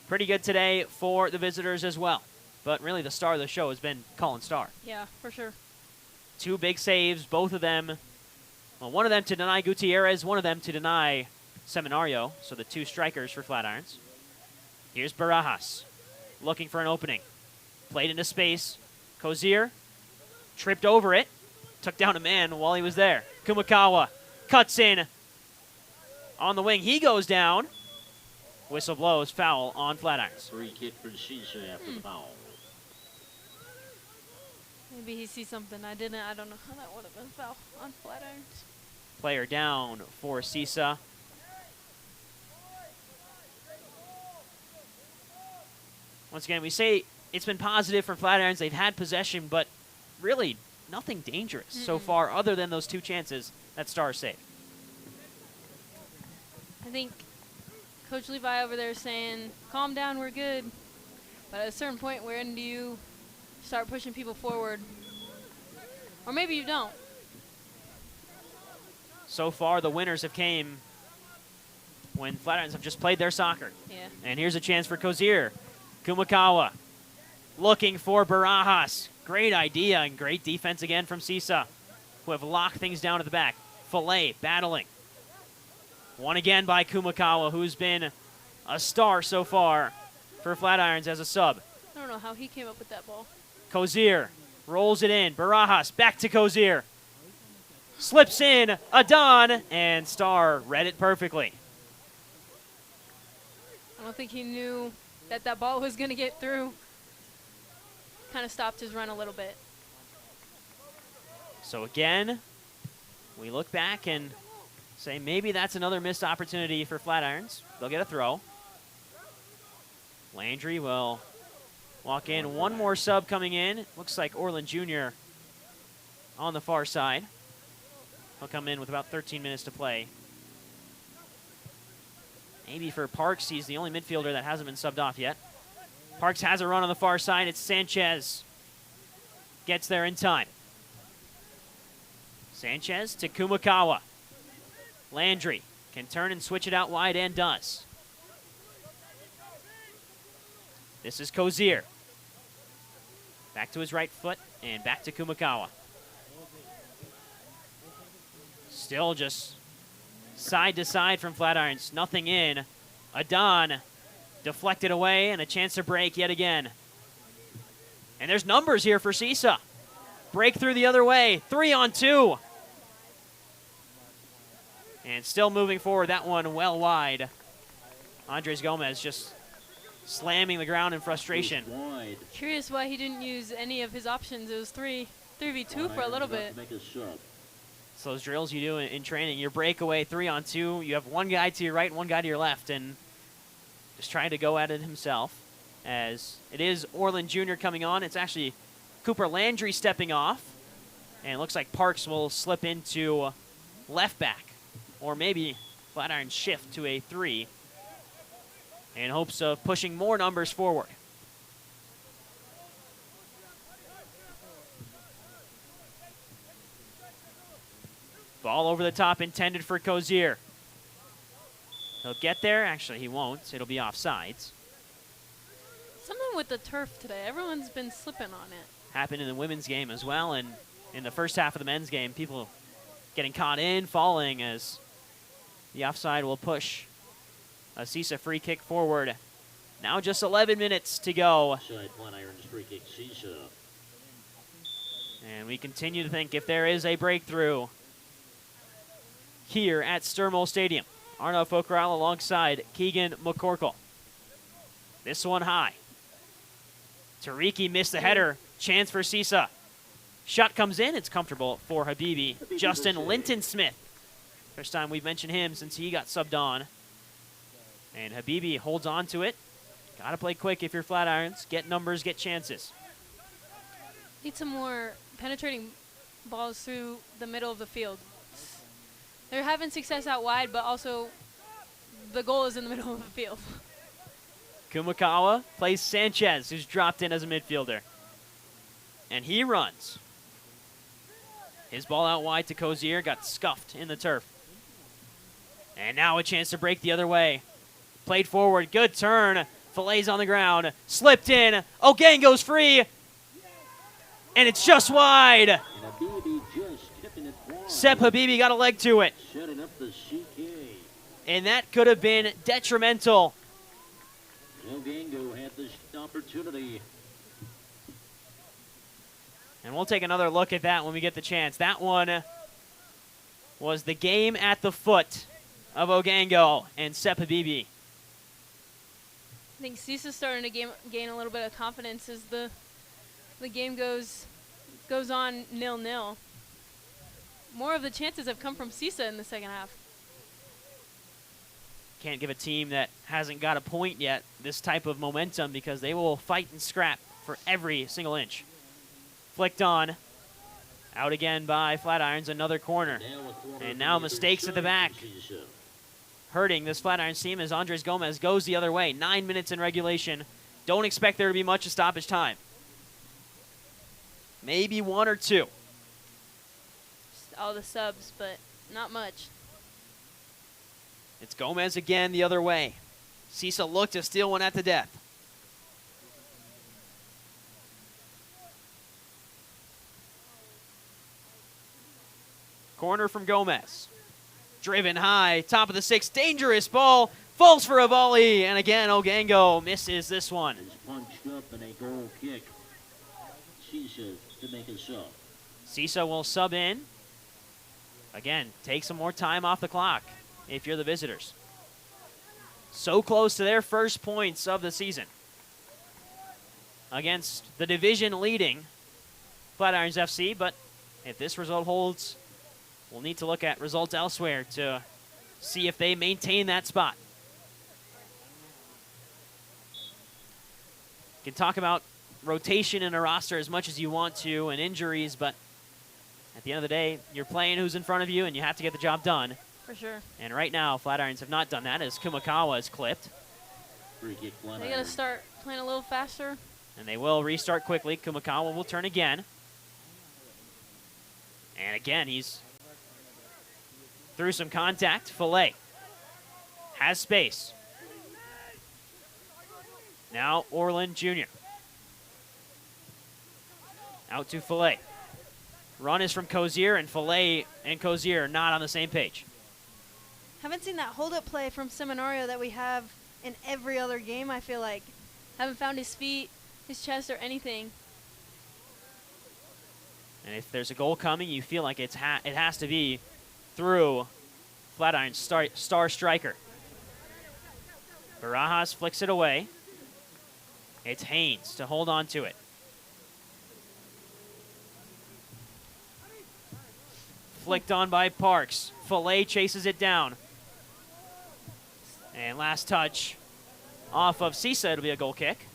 pretty good today for the visitors as well. But really the star of the show has been Colin Starr. Yeah, for sure. 2 big saves, both of them. Well, one of them to deny Gutierrez, one of them to deny Seminario. So the 2 strikers for Flatirons. Here's Barajas looking for an opening. Played into space. Kozier tripped over it. Took down a man while he was there. Kumakawa cuts in on the wing. He goes down. Whistle blows, foul on Flatirons. Free kick for CISA after the foul. Maybe he sees something I didn't. I don't know how that would have been foul on Flatirons. Player down for CISA. Once again, we say it's been positive for Flatirons. They've had possession, but really nothing dangerous so far other than those 2 chances that Star saved. I think Coach Levi over there is saying, calm down, we're good. But at a certain point, when do you start pushing people forward? Or maybe you don't. So far, the winners have came when Flatirons have just played their soccer. Yeah. And here's a chance for Kozier. Kumakawa looking for Barajas. Great idea and great defense again from CISA, who have locked things down at the back. Fillet battling. One again by Kumakawa, who's been a star so far for Flatirons as a sub. I don't know how he came up with that ball. Kozier rolls it in. Barajas back to Kozier. Slips in Adon, and Star read it perfectly. I don't think he knew that that ball was going to get through. Kind of stopped his run a little bit. So again, we look back and say maybe that's another missed opportunity for Flatirons. They'll get a throw. Landry will walk in. One more sub coming in. Looks like Orland Jr. on the far side. He'll come in with about 13 minutes to play. Maybe for Parks, he's the only midfielder that hasn't been subbed off yet. Parks has a run on the far side. It's Sanchez. Gets there in time. Sanchez to Kumakawa. Landry can turn and switch it out wide and does. This is Kozier. Back to his right foot and back to Kumakawa. Still just side to side from Flatirons. Nothing in. Adon deflected away and a chance to break yet again. And there's numbers here for CISA. Breakthrough the other way. 3-on-2. And still moving forward. That one well wide. Andres Gomez just slamming the ground in frustration. Wide. Curious why he didn't use any of his options. It was 3v2 for a little bit. Make a sub. It's those drills you do in training. Your breakaway 3-on-2. You have one guy to your right and one guy to your left. And just trying to go at it himself. As it is Orland Jr. coming on. It's actually Cooper Landry stepping off. And it looks like Parks will slip into left back. Or maybe Flatirons shift to a 3 in hopes of pushing more numbers forward. Ball over the top intended for Kozier. He'll get there. Actually, he won't. It'll be offsides. Something with the turf today. Everyone's been slipping on it. Happened in the women's game as well, and in the first half of the men's game, people getting caught in, falling as the offside will push a CISA free kick forward. Now just 11 minutes to go. Side Flatirons free kick CISA. And we continue to think if there is a breakthrough, here at Stermole Stadium. Arnaud Focaral alongside Keegan McCorkle. This one high. Tariki missed the header. Chance for CISA. Shot comes in. It's comfortable for Habibi. Justin Linton-Smith. First time we've mentioned him since he got subbed on. And Habibi holds on to it. Got to play quick if you're Flatirons. Get numbers, get chances. Need some more penetrating balls through the middle of the field. They're having success out wide, but also the goal is in the middle of the field. Kumakawa plays Sanchez, who's dropped in as a midfielder. And he runs. His ball out wide to Cozier, got scuffed in the turf. And now a chance to break the other way. Played forward, good turn. Fille's on the ground, slipped in. Ogango's free. And it's just wide. Sep Habibi got a leg to it. Setting up the CK. And that could have been detrimental. Ogango had this opportunity. And we'll take another look at that when we get the chance. That one was the game at the foot of Ogango and Sep Habibi. I think CISA's starting to gain a little bit of confidence as the game goes on 0-0. More of the chances have come from CISA in the second half. Can't give a team that hasn't got a point yet this type of momentum because they will fight and scrap for every single inch. Flicked on. Out again by Flatirons, another corner. And now mistakes at the back. Hurting this Flatirons team as Andres Gomez goes the other way. 9 minutes in regulation. Don't expect there to be much of stoppage time. Maybe one or two. Just all the subs, but not much. It's Gomez again the other way. CISA looked to steal one at the death. Corner from Gomez. Driven high, top of the six, dangerous ball, falls for a volley, and again Ogango misses this one. Is punched up and a goal kick. CISA to make a sub. CISA will sub in. Again, take some more time off the clock if you're the visitors. So close to their first points of the season against the division leading Flatirons FC, but if this result holds, we'll need to look at results elsewhere to see if they maintain that spot. You can talk about rotation in a roster as much as you want to and injuries, but at the end of the day, you're playing who's in front of you and you have to get the job done. For sure. And right now, Flatirons have not done that as Kumakawa is clipped. Free kick, They got to start playing a little faster. And they will restart quickly. Kumakawa will turn again. And again, he's through some contact. Filet has space. Now Orland Jr. Out to Filet. Run is from Cozier, and Filet and Cozier not on the same page. Haven't seen that hold-up play from Seminario that we have in every other game, I feel like. Haven't found his feet, his chest, or anything. And if there's a goal coming, you feel like it has to be through Flatirons' star striker. Barajas flicks it away. It's Haynes to hold on to it. Flicked on by Parks. Filet chases it down. And last touch off of CISA, it'll be a goal kick.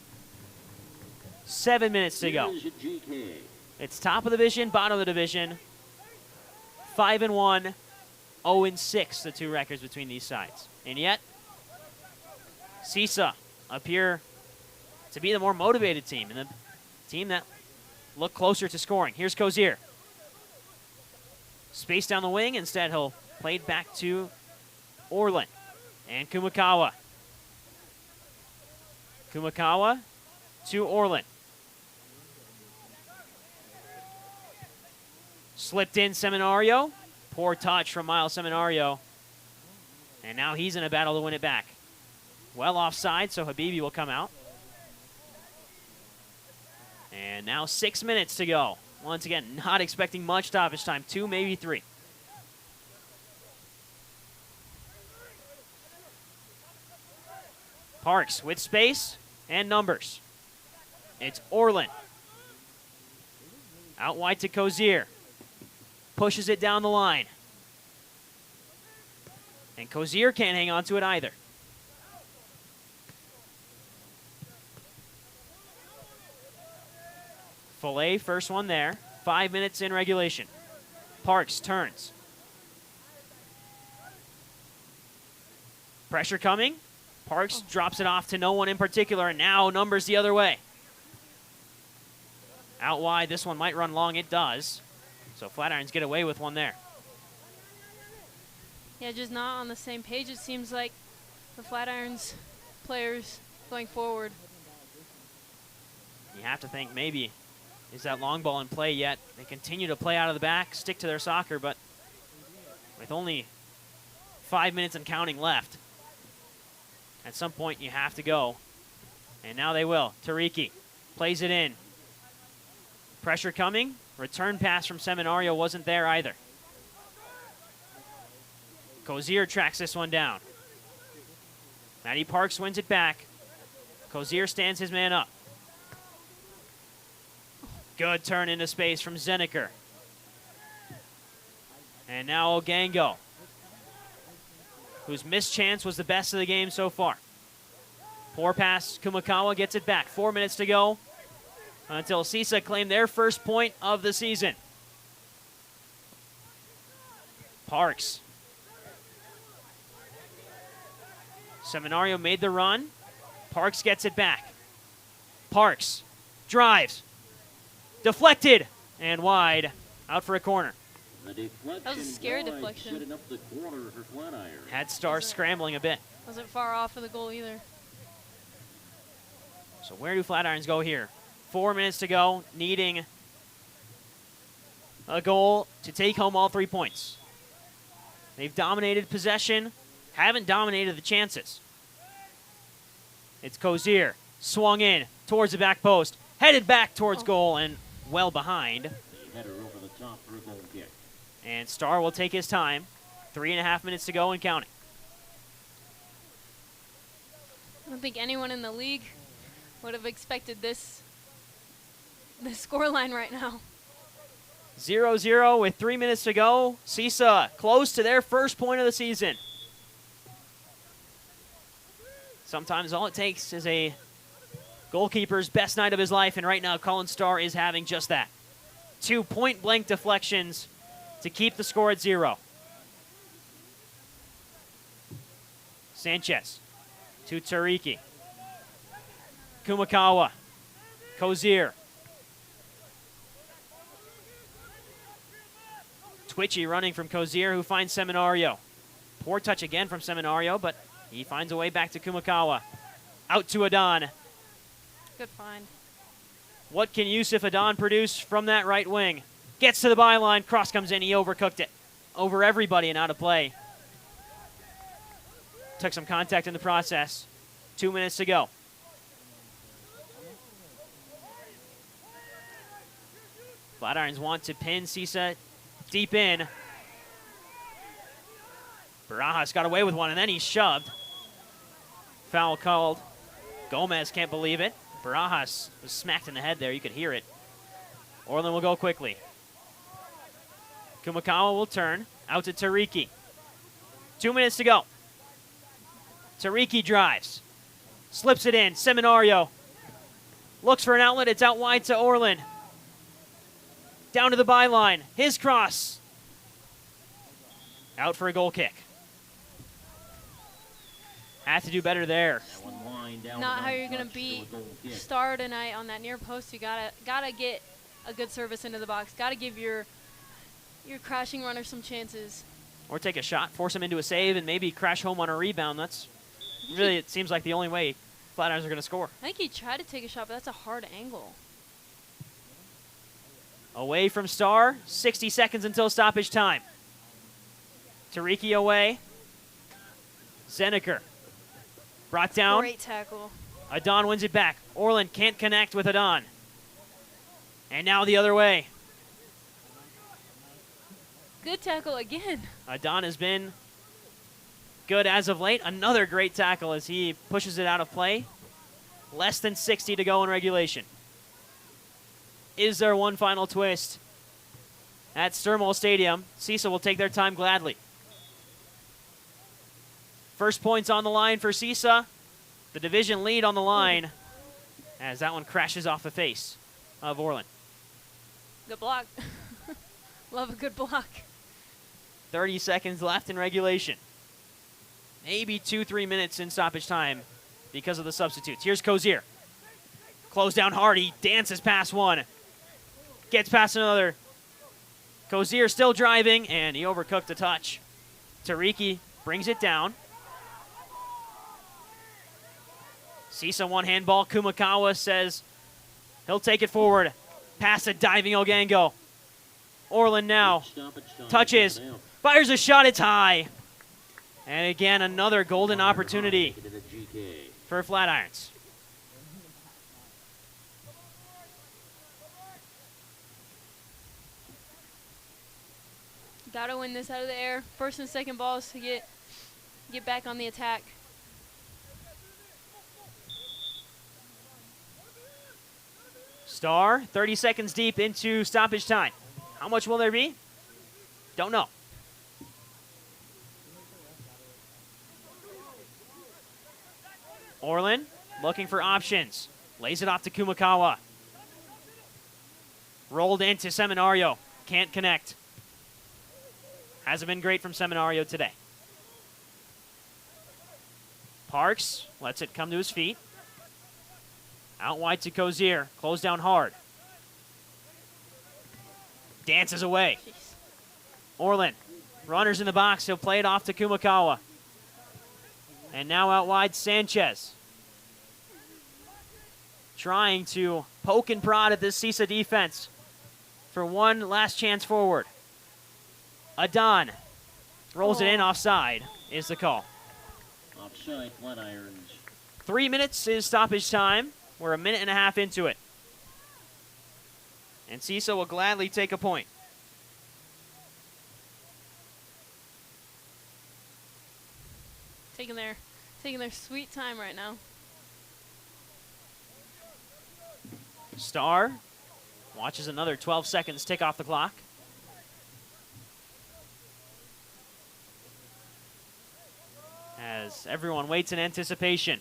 7 minutes to go. It's top of the division, bottom of the division. 5-1, 0-6, the two records between these sides. And yet, CISA appear to be the more motivated team and the team that looked closer to scoring. Here's Cozier. Space down the wing. Instead, he'll play it back to Orland and Kumakawa. Kumakawa to Orland. Slipped in Seminario. Poor touch from Miles Seminario. And now he's in a battle to win it back. Well offside, so Habibi will come out. And now 6 minutes to go. Once again, not expecting much stoppage time. 2, maybe 3. Parks with space and numbers. It's Orland. Out wide to Cozier. Pushes it down the line. And Cozier can't hang on to it either. Follet, first one there. 5 minutes in regulation. Parks turns. Pressure coming. Parks drops it off to no one in particular, and now numbers the other way. Out wide, this one might run long. It does. So Flatirons get away with one there. Yeah, just not on the same page, it seems like, the Flatirons players going forward. You have to think maybe, is that long ball in play yet? They continue to play out of the back, stick to their soccer, but with only 5 minutes and counting left, at some point you have to go. And now they will. Tariki plays it in. Pressure coming. Return pass from Seminario wasn't there either. Cozier tracks this one down. Matty Parks wins it back. Cozier stands his man up. Good turn into space from Zeniker. And now Ogango, whose missed chance was the best of the game so far. Poor pass. Kumakawa gets it back. 4 minutes to go until CISA claimed their first point of the season. Parks. Seminario made the run. Parks gets it back. Parks drives. Deflected and wide. Out for a corner. That was a scary deflection. Up the corner for Flatiron. Had Star scrambling a bit. Wasn't far off of the goal either. So where do Flatirons go here? 4 minutes to go, needing a goal to take home all 3 points. They've dominated possession, haven't dominated the chances. It's Cozier, swung in towards the back post, headed back towards goal and well behind. Header over the top for a goal kick. And Star will take his time. 3.5 minutes to go and counting. I don't think anyone in the league would have expected this scoreline right now. 0-0 with 3 minutes to go. CISA close to their first point of the season. Sometimes all it takes is a goalkeeper's best night of his life, and right now Colin Starr is having just that. 2 point-blank deflections to keep the score at 0. Sanchez to Tariki. Kumakawa. Cozier. Twitchy running from Cozier, who finds Seminario. Poor touch again from Seminario, but he finds a way back to Kumakawa. Out to Adon. Good find. What can Yusuf Adon produce from that right wing? Gets to the byline, cross comes in, he overcooked it. Over everybody and out of play. Took some contact in the process. 2 minutes to go. Flatirons want to pin CISA deep in. Barajas got away with one, and then he's shoved. Foul called. Gomez can't believe it. Barajas was smacked in the head there. You could hear it. Orland will go quickly. Kumakawa will turn. Out to Tariki. 2 minutes to go. Tariki drives. Slips it in. Seminario looks for an outlet. It's out wide to Orland. Down to the byline. His cross. Out for a goal kick. Have to do better there. Not how you're gonna beat Star tonight on that near post. You gotta get a good service into the box. Gotta give your crashing runner some chances. Or take a shot, force him into a save, and maybe crash home on a rebound. That's really, it seems like the only way Flatirons are gonna score. I think he tried to take a shot, but that's a hard angle. Away from Star, 60 seconds until stoppage time. Tariki away. Zeniker brought down. Great tackle. Adon wins it back. Orland can't connect with Adon. And now the other way. Good tackle again. Adon has been good as of late. Another great tackle as he pushes it out of play. Less than 60 to go in regulation. Is there one final twist? At Stermole Stadium, CISA will take their time gladly. First points on the line for CISA. The division lead on the line as that one crashes off the face of Orland. Good block. Love a good block. 30 seconds left in regulation. Maybe 2-3 minutes in stoppage time because of the substitutes. Here's Cozier. Close down hard. He dances past one. Gets past another. Cozier still driving, and he overcooked the touch. Tariki brings it down. CISA one handball. Kumakawa says he'll take it forward. Past a diving Ogango. Orland now touches. Fires a shot. It's high. And again, another golden opportunity for Flatirons. Gotta win this out of the air. First and second balls to get back on the attack. Star, 30 seconds deep into stoppage time. How much will there be? Don't know. Orland looking for options. Lays it off to Kumakawa. Rolled into Seminario. Can't connect. Hasn't been great from Seminario today. Parks lets it come to his feet. Out wide to Cozier. Close down hard. Dances away. Jeez. Orland. Runners in the box. He'll play it off to Kumakawa. And now out wide, Sanchez. Trying to poke and prod at this CISA defense for one last chance forward. Adon rolls it in. Offside is the call. Offside, Flatirons. 3 minutes is stoppage time. We're a minute and a half into it. And CISA will gladly take a point. Taking their sweet time right now. Star watches another 12 seconds tick off the clock. As everyone waits in anticipation.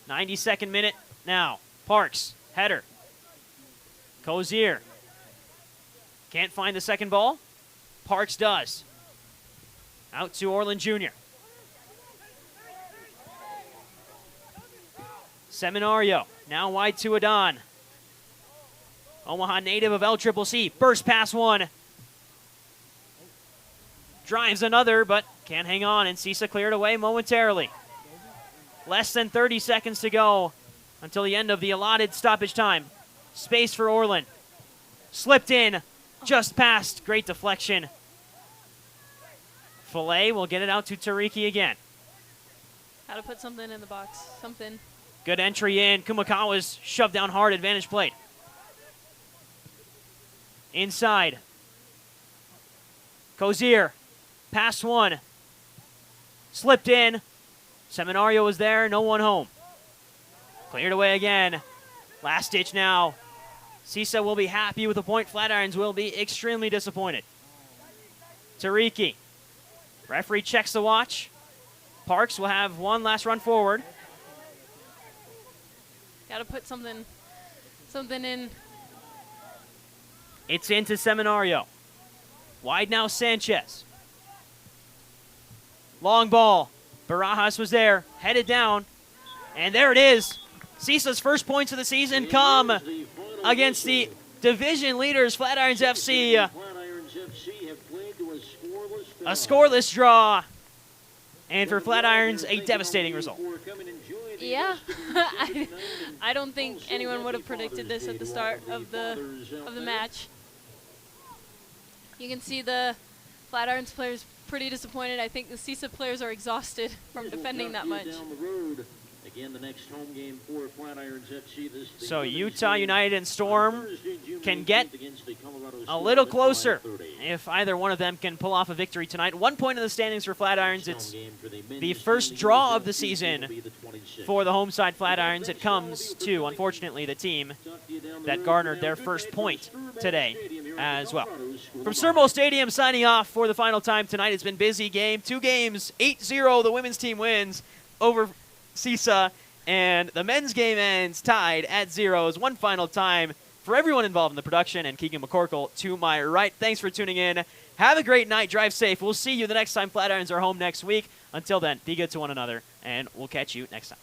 92nd minute now. Parks, header. Cozier. Can't find the second ball. Parks does. Out to Orland Jr. Seminario, now wide to Adon. Omaha native of LCCC, burst past one. Drives another, but can't hang on, and CISA cleared away momentarily. Less than 30 seconds to go until the end of the allotted stoppage time. Space for Orland. Slipped in, just past. Great deflection. Filet will get it out to Tariki again. How to put something in the box. Something. Good entry in. Kumakawa's shoved down hard, advantage plate. Inside. Cozier. Past one. Slipped in. Seminario was there, no one home. Cleared away again. Last ditch now. CISA will be happy with the point. Flatirons will be extremely disappointed. Tariki. Referee checks the watch. Parks will have one last run forward. Got to put something in. It's into Seminario. Wide now, Sanchez. Long ball. Barajas was there, headed down, and there it is. CISA's first points of the season come against the division leaders, Flatirons FC. A scoreless draw, and for Flatirons, a devastating result. Yeah, I don't think anyone would have predicted this at the start of the match. You can see the Flatirons players pretty disappointed. I think the CISA players are exhausted from defending that much. Again, the next home game for Flatirons FC. So Utah United and Storm can get a little closer if either one of them can pull off a victory tonight. 1 point in the standings for Flatirons. It's the first draw of the season for the home side Flatirons. It comes to, unfortunately, the team that garnered their first point today as well. From Stermole Stadium, signing off for the final time tonight. It's been a busy game. 2 games, 8-0. The women's team wins over CISA, and the men's game ends tied at 0s. One final time for everyone involved in the production, and Keegan McCorkle to my right. Thanks for tuning in. Have a great night. Drive safe. We'll see you the next time Flatirons are home next week. Until then, be good to one another, and we'll catch you next time.